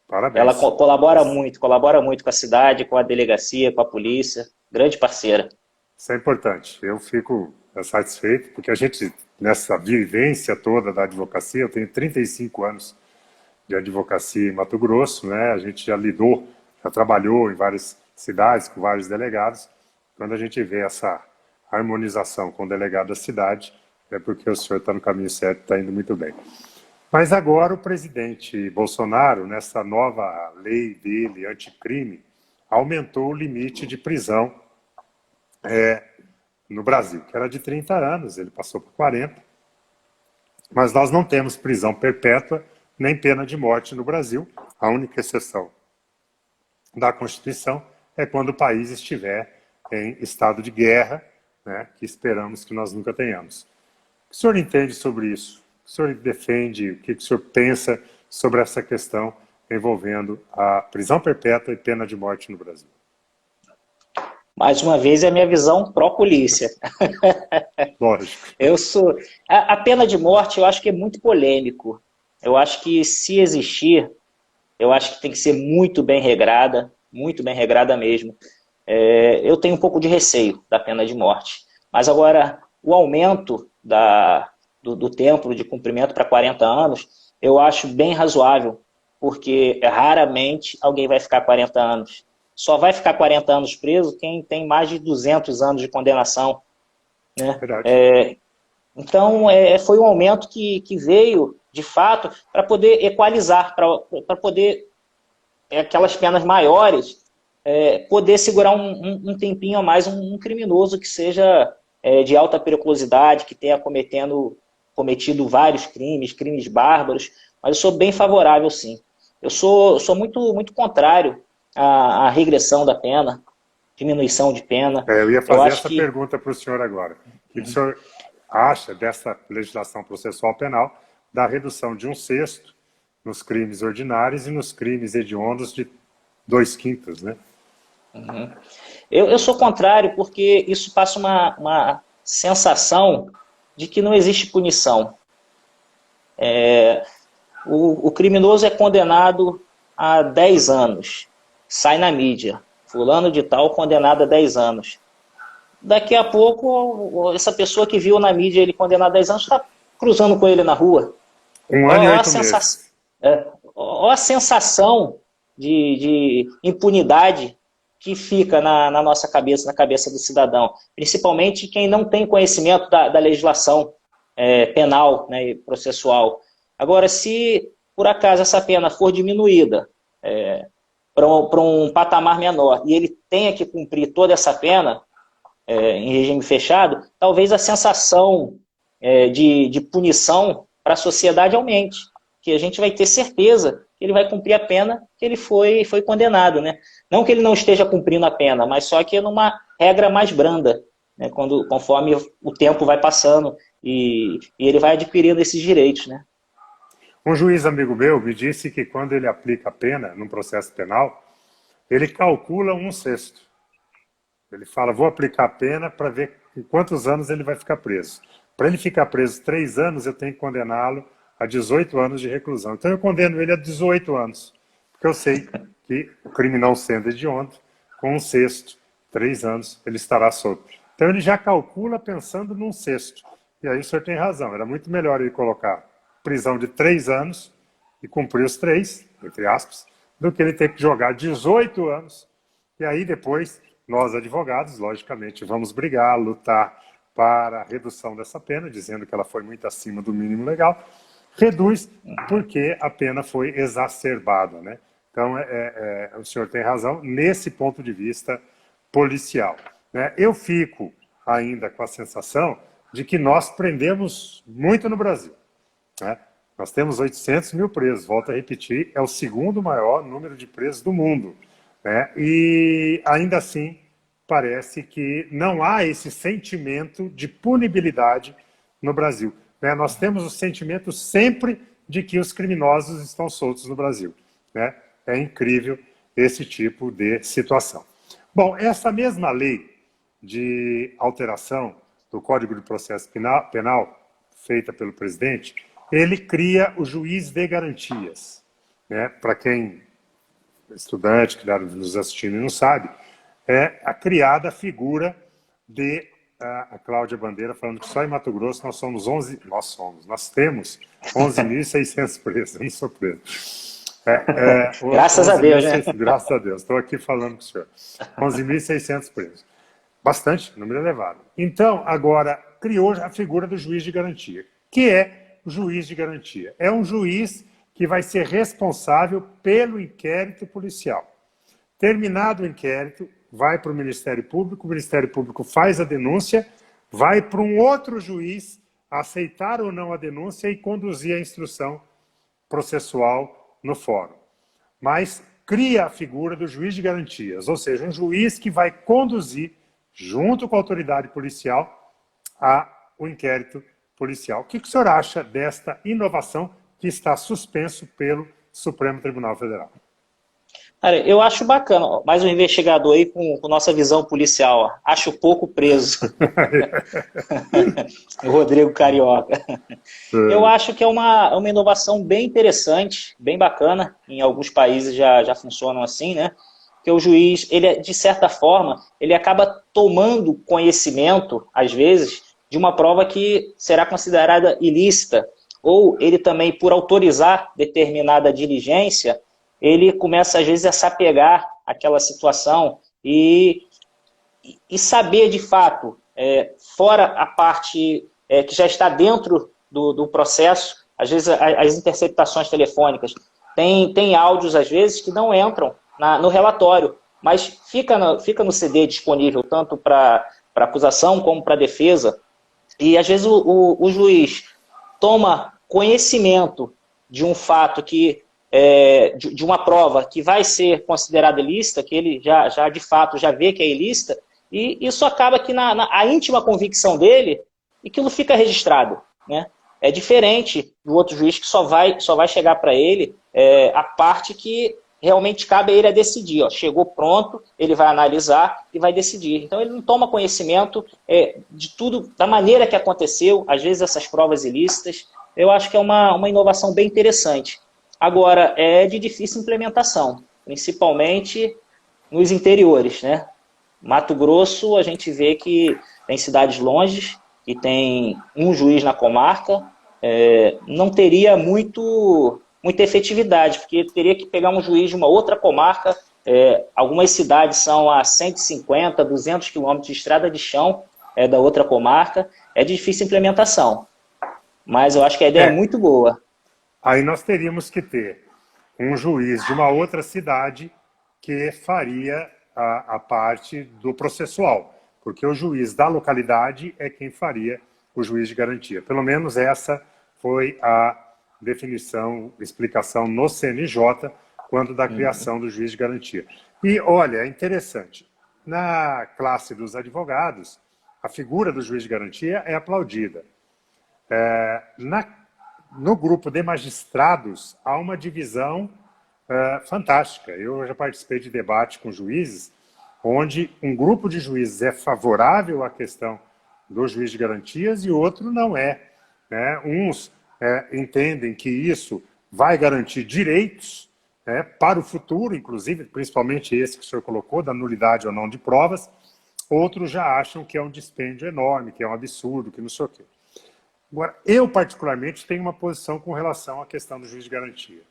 Parabéns. Ela colabora muito com a cidade, com a delegacia, com a polícia. Grande parceira. Isso é importante. Eu fico satisfeito, porque a gente, nessa vivência toda da advocacia, eu tenho 35 anos de advocacia em Mato Grosso, né? A gente já trabalhou em várias cidades, com vários delegados. Quando a gente vê essa harmonização com o delegado da cidade, é porque o senhor está no caminho certo, está indo muito bem. Mas agora o presidente Bolsonaro, nessa nova lei dele, anticrime, aumentou o limite de prisão no Brasil, que era de 30 anos, ele passou para 40. Mas nós não temos prisão perpétua nem pena de morte no Brasil. A única exceção da Constituição é quando o país estiver em estado de guerra, né, que esperamos que nós nunca tenhamos. O que o senhor entende sobre isso? O senhor defende, o que o senhor pensa sobre essa questão envolvendo a prisão perpétua e pena de morte no Brasil? Mais uma vez, é a minha visão pró-polícia. Lógico. A pena de morte, eu acho que é muito polêmico. Eu acho que, se existir, eu acho que tem que ser muito bem regrada mesmo. Eu tenho um pouco de receio da pena de morte. Mas agora, o aumento do tempo de cumprimento para 40 anos, eu acho bem razoável, porque raramente alguém vai ficar 40 anos. Só vai ficar 40 anos preso quem tem mais de 200 anos de condenação. Né? Então, foi um aumento que veio, de fato, para poder equalizar, para poder, aquelas penas maiores, poder segurar um tempinho a mais um criminoso que seja de alta periculosidade, que tenha cometido vários crimes bárbaros, mas eu sou bem favorável, sim. Eu sou muito, muito contrário à regressão da pena, diminuição de pena. Eu ia fazer essa pergunta para o senhor agora. O que o senhor acha dessa legislação processual penal da redução de 1/6 nos crimes ordinários e nos crimes hediondos de 2/5, né? Uhum. Eu sou contrário, porque isso passa uma sensação de que não existe punição. O criminoso é condenado a 10 anos, sai na mídia, fulano de tal condenado a 10 anos. Daqui a pouco, essa pessoa que viu na mídia ele condenado a 10 anos está cruzando com ele na rua. 1 ano e 8 meses. Olha a sensação de impunidade que fica na nossa cabeça, na cabeça do cidadão. Principalmente quem não tem conhecimento da legislação penal, né, e processual. Agora, se por acaso essa pena for diminuída para um patamar menor e ele tenha que cumprir toda essa pena em regime fechado, talvez a sensação de punição para a sociedade aumente, que a gente vai ter certeza que ele vai cumprir a pena que ele foi condenado, né? Não que ele não esteja cumprindo a pena, mas só que numa regra mais branda, né? Conforme o tempo vai passando e ele vai adquirindo esses direitos, né? Um juiz amigo meu me disse que quando ele aplica a pena num processo penal, ele calcula 1/6. Ele fala, vou aplicar a pena para ver em quantos anos ele vai ficar preso. Para ele ficar preso 3 anos, eu tenho que condená-lo a 18 anos de reclusão. Então eu condeno ele a 18 anos, porque eu sei que o crime não sendo hediondo, com 1/6, 3 anos, ele estará solto. Então ele já calcula pensando num 1/6. E aí o senhor tem razão, era muito melhor ele colocar prisão de 3 anos e cumprir os 3, entre aspas, do que ele ter que jogar 18 anos. E aí depois, nós advogados, logicamente, vamos brigar, lutar para a redução dessa pena, dizendo que ela foi muito acima do mínimo legal, reduz porque a pena foi exacerbada, né? Então, o senhor tem razão nesse ponto de vista policial, né? Eu fico ainda com a sensação de que nós prendemos muito no Brasil, né? Nós temos 800 mil presos, volto a repetir, é o segundo maior número de presos do mundo, né? E ainda assim parece que não há esse sentimento de punibilidade no Brasil, né? Nós temos o sentimento sempre de que os criminosos estão soltos no Brasil, né? É incrível esse tipo de situação. Bom, essa mesma lei de alteração do Código de Processo Penal feita pelo presidente, ele cria o juiz de garantias, né? Para quem é estudante que está nos assistindo e não sabe, é a criada a figura de a Cláudia Bandeira falando que só em Mato Grosso nós temos 11.600 presos, eu não sou preso. Graças a Deus, né? Graças a Deus, estou aqui falando com o senhor. 11.600 presos. Bastante, número elevado. Então, agora, criou a figura do juiz de garantia. Que é o juiz de garantia? É um juiz que vai ser responsável pelo inquérito policial. Terminado o inquérito, vai para o Ministério Público faz a denúncia, vai para um outro juiz aceitar ou não a denúncia e conduzir a instrução processual no fórum. Mas cria a figura do juiz de garantias, ou seja, um juiz que vai conduzir, junto com a autoridade policial, o inquérito policial. O que o senhor acha desta inovação que está suspenso pelo Supremo Tribunal Federal? Cara, eu acho bacana, mais um investigador aí com nossa visão policial, ó. Acho pouco preso. O Rodrigo Carioca. Eu acho que é uma inovação bem interessante, bem bacana, em alguns países já funcionam assim, né? Que o juiz, ele de certa forma, ele acaba tomando conhecimento, às vezes, de uma prova que será considerada ilícita, ou ele também, por autorizar determinada diligência, ele começa, às vezes, a se apegar àquela situação e saber, de fato, fora a parte que já está dentro do processo, às vezes as interceptações telefônicas, tem áudios, às vezes, que não entram no relatório, mas fica no CD disponível, tanto para acusação como para defesa, e, às vezes, o juiz toma conhecimento de um fato que de uma prova que vai ser considerada ilícita, que ele já de fato já vê que é ilícita, e isso acaba que a íntima convicção dele, e aquilo fica registrado, né? É diferente do outro juiz que só vai chegar para ele a parte que realmente cabe a ele a decidir. Ó, chegou pronto, ele vai analisar e vai decidir. Então ele não toma conhecimento de tudo, da maneira que aconteceu, às vezes essas provas ilícitas. Eu acho que é uma inovação bem interessante. Agora, é de difícil implementação, principalmente nos interiores, né? Mato Grosso, a gente vê que tem cidades longes, que tem um juiz na comarca, não teria muita efetividade, porque teria que pegar um juiz de uma outra comarca, algumas cidades são a 150, 200 quilômetros de estrada de chão da outra comarca, é de difícil implementação, mas eu acho que a ideia é muito boa. Aí nós teríamos que ter um juiz de uma outra cidade que faria a parte do processual, porque o juiz da localidade é quem faria o juiz de garantia. Pelo menos essa foi a definição, explicação no CNJ, quando da criação do juiz de garantia. E, olha, é interessante, na classe dos advogados, a figura do juiz de garantia é aplaudida. No grupo de magistrados, há uma divisão fantástica. Eu já participei de debate com juízes, onde um grupo de juízes é favorável à questão do juiz de garantias e o outro não é, né? Uns entendem que isso vai garantir direitos para o futuro, inclusive, principalmente esse que o senhor colocou, da nulidade ou não de provas. Outros já acham que é um dispêndio enorme, que é um absurdo, que não sei o quê. Agora, eu particularmente tenho uma posição com relação à questão do juiz de garantia,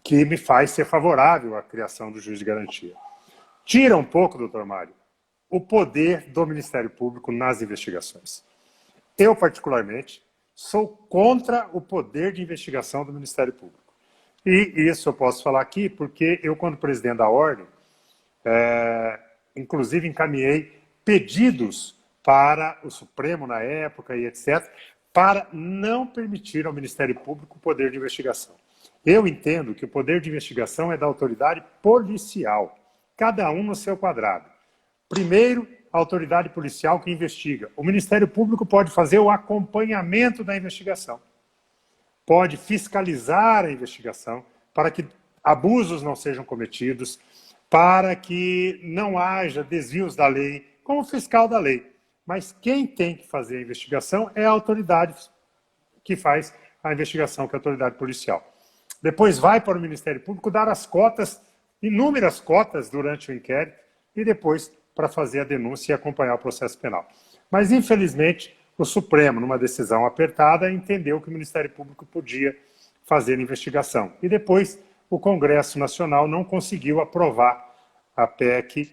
que me faz ser favorável à criação do juiz de garantia. Tira um pouco, doutor Mário, o poder do Ministério Público nas investigações. Eu, particularmente, sou contra o poder de investigação do Ministério Público. E isso eu posso falar aqui porque eu, quando presidente da Ordem, inclusive encaminhei pedidos para o Supremo na época e etc., para não permitir ao Ministério Público o poder de investigação. Eu entendo que o poder de investigação é da autoridade policial, cada um no seu quadrado. Primeiro, a autoridade policial que investiga. O Ministério Público pode fazer o acompanhamento da investigação, pode fiscalizar a investigação para que abusos não sejam cometidos, para que não haja desvios da lei, como fiscal da lei. Mas quem tem que fazer a investigação é a autoridade que faz a investigação, que é a autoridade policial. Depois vai para o Ministério Público dar as cotas, inúmeras cotas durante o inquérito, e depois para fazer a denúncia e acompanhar o processo penal. Mas, infelizmente, o Supremo, numa decisão apertada, entendeu que o Ministério Público podia fazer a investigação. E depois o Congresso Nacional não conseguiu aprovar a PEC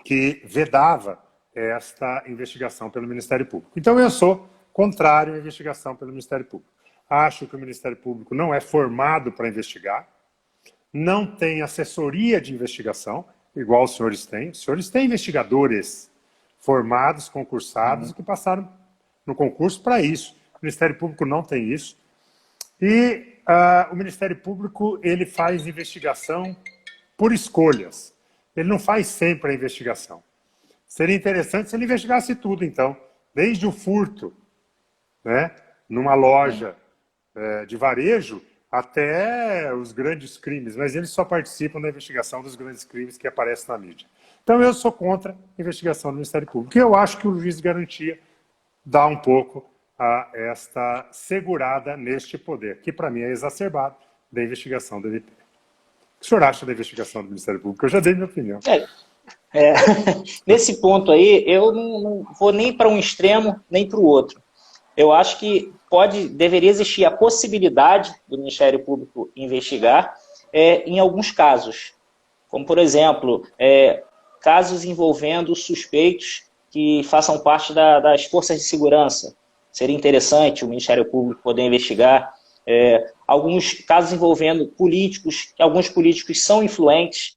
que vedava esta investigação pelo Ministério Público. Então, eu sou contrário à investigação pelo Ministério Público. Acho que o Ministério Público não é formado para investigar, não tem assessoria de investigação, igual os senhores têm. Os senhores têm investigadores formados, concursados, que passaram no concurso para isso. O Ministério Público não tem isso. E o Ministério Público ele faz investigação por escolhas. Ele não faz sempre a investigação. Seria interessante se ele investigasse tudo, então, desde o furto, né, numa loja de varejo, até os grandes crimes, mas eles só participam da investigação dos grandes crimes que aparecem na mídia. Então eu sou contra a investigação do Ministério Público. E eu acho que o juiz de garantia dá um pouco a esta segurada neste poder, que para mim é exacerbado da investigação do MP. O que o senhor acha da investigação do Ministério Público? Eu já dei minha opinião. Nesse ponto aí, eu não vou nem para um extremo, nem para o outro. Eu acho que deveria existir a possibilidade do Ministério Público investigar em alguns casos. Como, por exemplo, casos envolvendo suspeitos que façam parte das forças de segurança. Seria interessante o Ministério Público poder investigar. Alguns casos envolvendo políticos, que alguns políticos são influentes,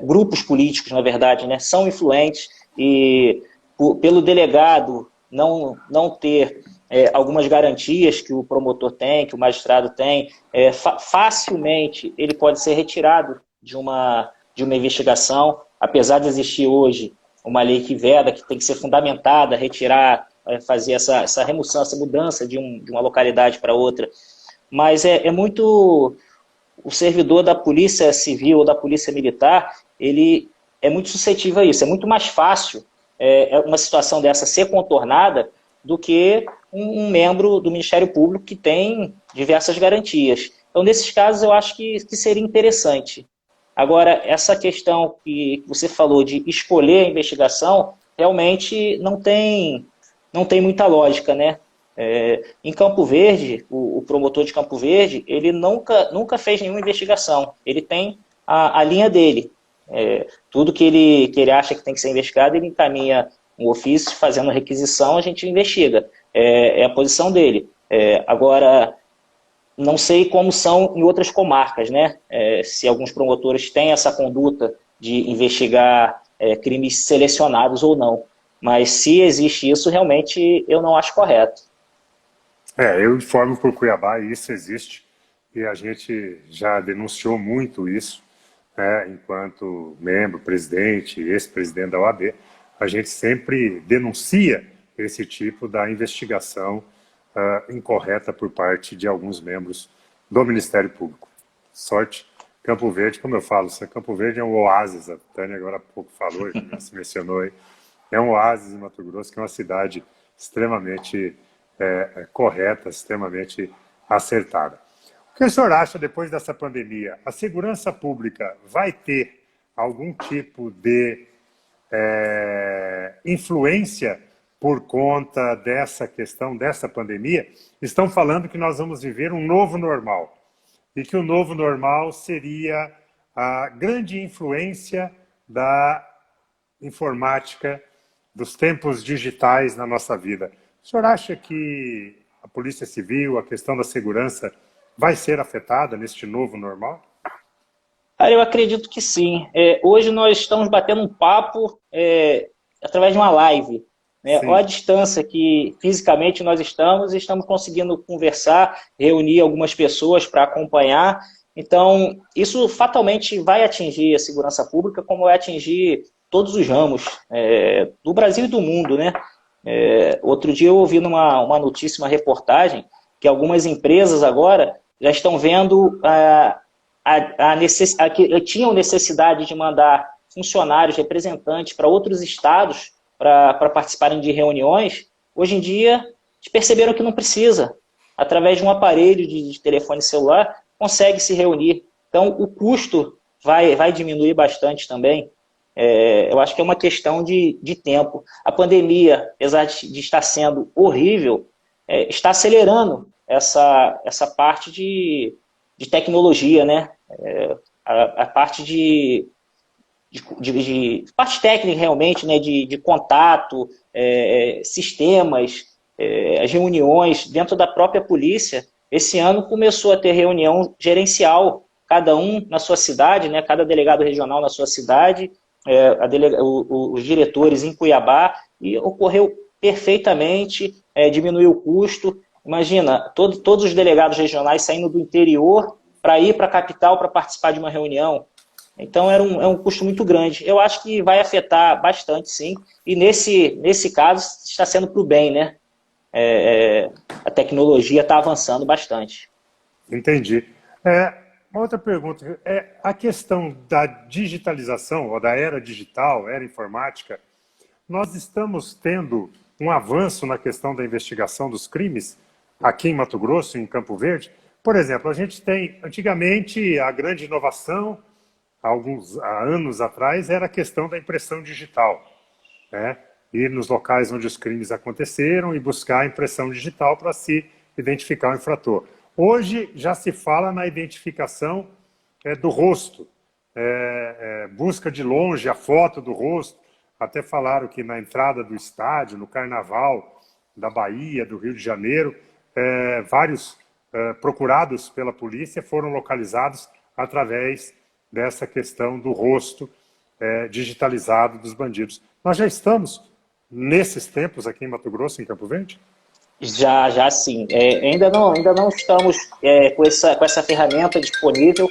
grupos políticos, na verdade, né, são influentes, e pelo delegado não ter algumas garantias que o promotor tem, que o magistrado tem, facilmente ele pode ser retirado de uma investigação, apesar de existir hoje uma lei que veda, que tem que ser fundamentada, retirar, fazer essa remoção, essa mudança de uma localidade para outra. Mas é muito... O servidor da Polícia Civil ou da Polícia Militar, ele é muito suscetível a isso. É muito mais fácil uma situação dessa ser contornada do que um membro do Ministério Público que tem diversas garantias. Então, nesses casos, eu acho que seria interessante. Agora, essa questão que você falou de escolher a investigação, realmente não tem muita lógica, né? Em Campo Verde, o promotor de Campo Verde, ele nunca fez nenhuma investigação. Ele tem a linha dele. Tudo que ele acha que tem que ser investigado, ele encaminha um ofício, fazendo a requisição, a gente investiga. É a posição dele. Agora, não sei como são em outras comarcas, né? Se alguns promotores têm essa conduta de investigar crimes selecionados ou não. Mas se existe isso, realmente eu não acho correto. Eu informo por Cuiabá, e isso existe, e a gente já denunciou muito isso, né, enquanto membro, presidente, ex-presidente da OAB, a gente sempre denuncia esse tipo da investigação incorreta por parte de alguns membros do Ministério Público. Sorte, Campo Verde, como eu falo, Campo Verde é um oásis, a Tânia agora há pouco falou, já se mencionou aí, é um oásis em Mato Grosso, que é uma cidade extremamente correta, extremamente acertada. O que o senhor acha depois dessa pandemia? A segurança pública vai ter algum tipo de influência por conta dessa questão, dessa pandemia? Estão falando que nós vamos viver um novo normal e que o novo normal seria a grande influência da informática, dos tempos digitais na nossa vida. O senhor acha que a Polícia Civil, a questão da segurança, vai ser afetada neste novo normal? Cara, eu acredito que sim. Hoje nós estamos batendo um papo através de uma live. Né? Olha a Sim, distância que fisicamente nós estamos e estamos conseguindo conversar, reunir algumas pessoas para acompanhar. Então, isso fatalmente vai atingir a segurança pública, como vai atingir todos os ramos do Brasil e do mundo. Né? Outro dia eu ouvi uma notícia, uma reportagem, que algumas empresas agora já estão vendo que tinham necessidade de mandar funcionários, representantes para outros estados para participarem de reuniões. Hoje em dia, perceberam que não precisa. Através de um aparelho de telefone celular, consegue se reunir. Então, o custo vai diminuir bastante também. Eu acho que é uma questão de tempo. A pandemia, apesar de estar sendo horrível, está acelerando essa parte de tecnologia, né? A parte parte técnica realmente, né? De contato, sistemas, as reuniões dentro da própria polícia. Esse ano começou a ter reunião gerencial, cada um na sua cidade, né? Cada delegado regional na sua cidade, os diretores em Cuiabá, e ocorreu perfeitamente, diminuiu o custo. Imagina, todos os delegados regionais saindo do interior para ir para a capital para participar de uma reunião. Então, é um custo muito grande. Eu acho que vai afetar bastante, sim. E nesse caso, está sendo para o bem, né? A tecnologia está avançando bastante. entendi. Uma outra pergunta, a questão da digitalização, ou da era digital, era informática, nós estamos tendo um avanço na questão da investigação dos crimes aqui em Mato Grosso, em Campo Verde. Por exemplo, a gente tem, antigamente, a grande inovação, há anos atrás, era a questão da impressão digital, né? Ir nos locais onde os crimes aconteceram e buscar a impressão digital para se identificar o infrator. Hoje já se fala na identificação do rosto, busca de longe a foto do rosto. Até falaram que na entrada do estádio, no Carnaval da Bahia, do Rio de Janeiro, vários procurados pela polícia foram localizados através dessa questão do rosto digitalizado dos bandidos. Nós já estamos nesses tempos aqui em Mato Grosso, em Campo Verde? Já sim. Ainda não estamos com essa ferramenta disponível,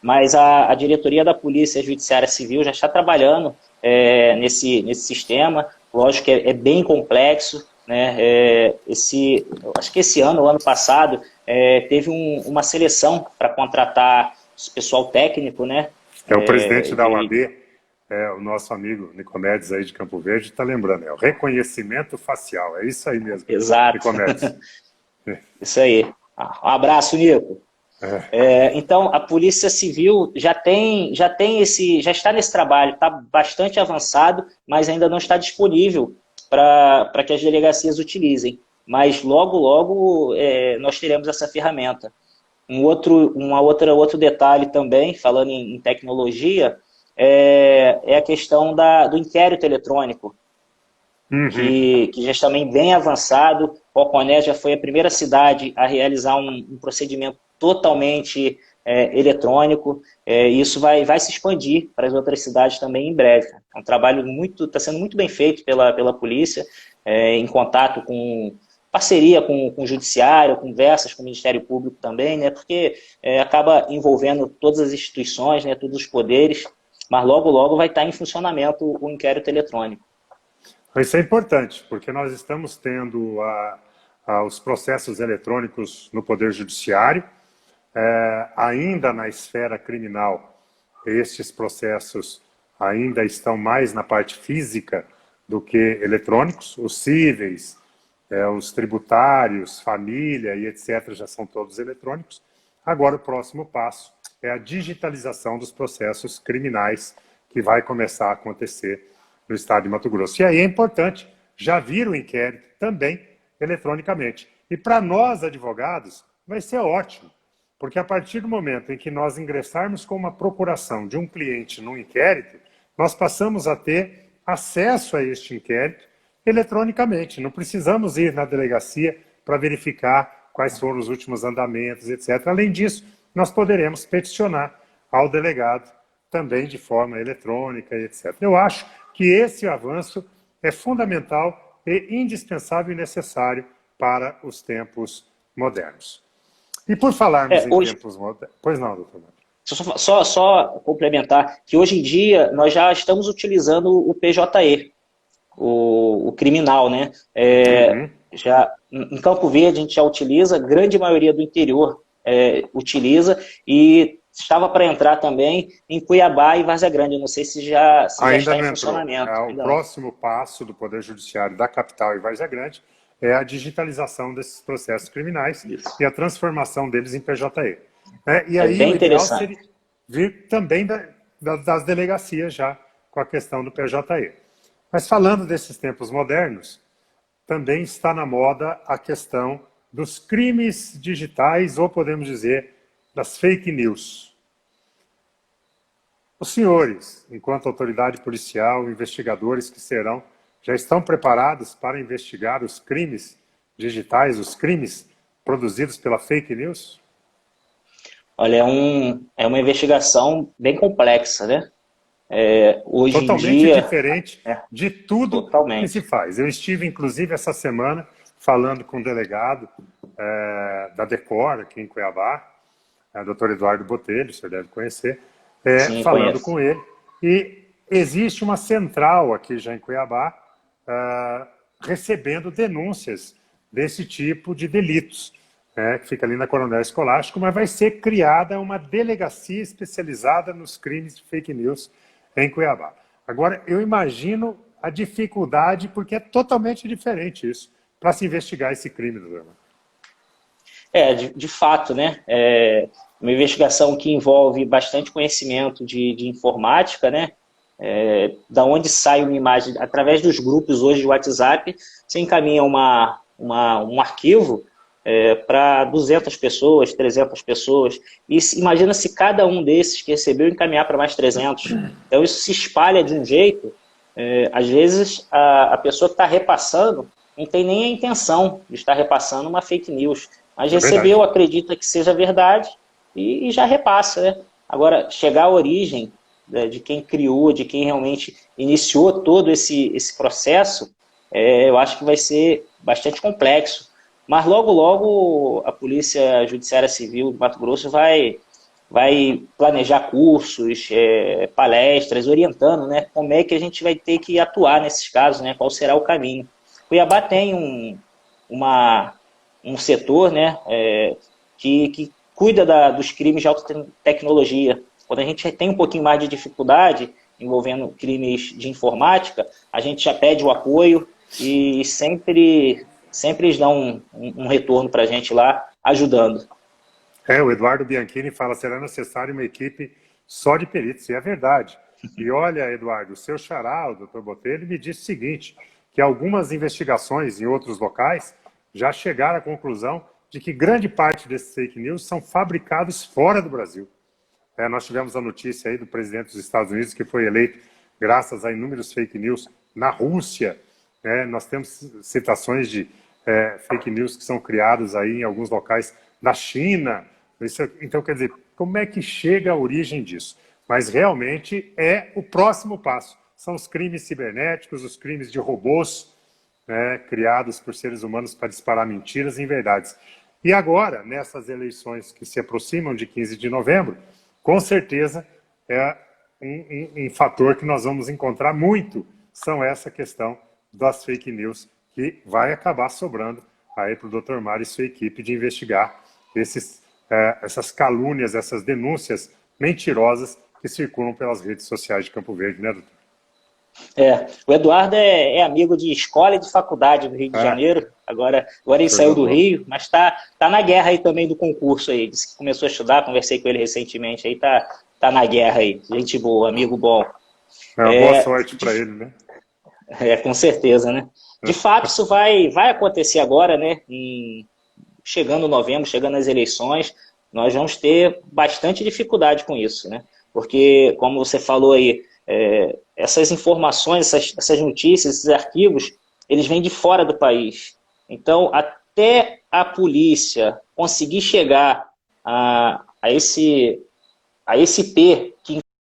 mas a diretoria da Polícia Judiciária Civil já está trabalhando nesse sistema. Lógico que é bem complexo, né? Acho que esse ano, o ano passado, teve uma seleção para contratar pessoal técnico, né? O presidente da UAB, o nosso amigo Nicomedes aí de Campo Verde, está lembrando, o reconhecimento facial, é isso aí mesmo, Exato. Nicomedes. Isso aí. Um abraço, Nico. Então, a Polícia Civil já está nesse trabalho, está bastante avançado, mas ainda não está disponível para que as delegacias utilizem. Mas logo, logo, nós teremos essa ferramenta. Outro detalhe também, falando em tecnologia, é a questão do inquérito eletrônico, que já está também bem avançado. Poconé já foi a primeira cidade a realizar um procedimento totalmente eletrônico. Isso vai se expandir para as outras cidades também em breve. É um trabalho está sendo muito bem feito pela polícia, em contato com parceria com o Judiciário, conversas com o Ministério Público também, né, porque acaba envolvendo todas as instituições, né, todos os poderes, mas logo, logo vai estar em funcionamento o inquérito eletrônico. Isso é importante, porque nós estamos tendo os processos eletrônicos no Poder Judiciário, ainda na esfera criminal, estes processos ainda estão mais na parte física do que eletrônicos, os cíveis, os tributários, família e etc. já são todos eletrônicos. Agora o próximo passo é a digitalização dos processos criminais que vai começar a acontecer no estado de Mato Grosso. E aí é importante já vir o inquérito também eletronicamente. E para nós, advogados, vai ser ótimo, porque a partir do momento em que nós ingressarmos com uma procuração de um cliente num inquérito, nós passamos a ter acesso a este inquérito eletronicamente. Não precisamos ir na delegacia para verificar quais foram os últimos andamentos, etc. Além disso, nós poderemos peticionar ao delegado também de forma eletrônica, etc. Eu acho que esse avanço é fundamental e indispensável e necessário para os tempos modernos. E por falarmos em tempos modernos... Pois não, doutor Mário. Só complementar que hoje em dia nós já estamos utilizando o PJE, o criminal, né? Já, em Campo Verde a gente já utiliza, a grande maioria do interior utiliza, e estava para entrar também em Cuiabá e Várzea Grande. Eu não sei se já está em funcionamento. O próximo passo do Poder Judiciário da capital e Várzea Grande é a digitalização desses processos criminais e a transformação deles em PJE. E aí bem o ideal interessante. seria vir também das delegacias já com a questão do PJE. Mas falando desses tempos modernos, também está na moda a questão dos crimes digitais, ou podemos dizer, das fake news. Os senhores, enquanto autoridade policial, investigadores que serão, já estão preparados para investigar os crimes digitais, os crimes produzidos pela fake news? Olha, é uma investigação bem complexa, né? Hoje totalmente em dia, diferente de tudo que se faz. Eu estive, inclusive, essa semana falando com um delegado da DECOR, aqui em Cuiabá, Dr. Eduardo Botelho, o senhor deve conhecer, Sim, falando conheço. com ele. E existe uma central aqui já em Cuiabá recebendo denúncias desse tipo de delitos, que fica ali na Coronel Escolástico, mas vai ser criada uma delegacia especializada nos crimes de fake news em Cuiabá. Agora, eu imagino a dificuldade, porque é totalmente diferente isso, para se investigar esse crime, doutor. De fato, né? Uma investigação que envolve bastante conhecimento de informática, né? Da onde sai uma imagem, através dos grupos hoje de WhatsApp, você encaminha um arquivo para 200 pessoas, 300 pessoas, e imagina se cada um desses que recebeu encaminhar para mais 300. Então isso se espalha de um jeito, às vezes a pessoa que está repassando não tem nem a intenção de estar repassando uma fake news, mas recebeu, acredita que seja verdade e já repassa, né? Agora, chegar à origem de quem criou, de quem realmente iniciou todo esse processo, eu acho que vai ser bastante complexo. Mas logo, logo, a Polícia Judiciária Civil de Mato Grosso vai planejar cursos, palestras, orientando, né, como é que a gente vai ter que atuar nesses casos, né, qual será o caminho. Cuiabá tem um setor, né, que cuida dos crimes de alta tecnologia. Quando a gente tem um pouquinho mais de dificuldade envolvendo crimes de informática, a gente já pede o apoio e sempre eles dão um retorno para a gente lá, ajudando. O Eduardo Bianchini fala, será necessária uma equipe só de peritos, e é verdade. E olha, Eduardo, o seu xará, o doutor Botelho, me disse o seguinte, que algumas investigações em outros locais já chegaram à conclusão de que grande parte desses fake news são fabricados fora do Brasil. Nós tivemos a notícia aí do presidente dos Estados Unidos, que foi eleito graças a inúmeros fake news na Rússia. Nós temos citações de fake news que são criados aí em alguns locais da China. Então, quer dizer, como é que chega a origem disso? Mas realmente é o próximo passo. São os crimes cibernéticos, os crimes de robôs, criados por seres humanos para disparar mentiras em verdades. E agora, nessas eleições que se aproximam de 15 de novembro, com certeza é um fator que nós vamos encontrar muito, são essa questão das fake news, que vai acabar sobrando aí para o Dr. Mário e sua equipe de investigar essas calúnias, essas denúncias mentirosas que circulam pelas redes sociais de Campo Verde, né, doutor? O Eduardo é amigo de escola e de faculdade do Rio de Janeiro, agora ele saiu do Rio, mas tá na guerra aí também do concurso aí, disse que começou a estudar, conversei com ele recentemente, aí tá na guerra aí, gente boa, amigo bom. Boa sorte para ele, né? Com certeza, né? De fato, isso vai acontecer agora, né? Chegando novembro, chegando as eleições, nós vamos ter bastante dificuldade com isso, né? Porque, como você falou aí, essas informações, essas notícias, esses arquivos, eles vêm de fora do país. Então, até a polícia conseguir chegar a esse IP que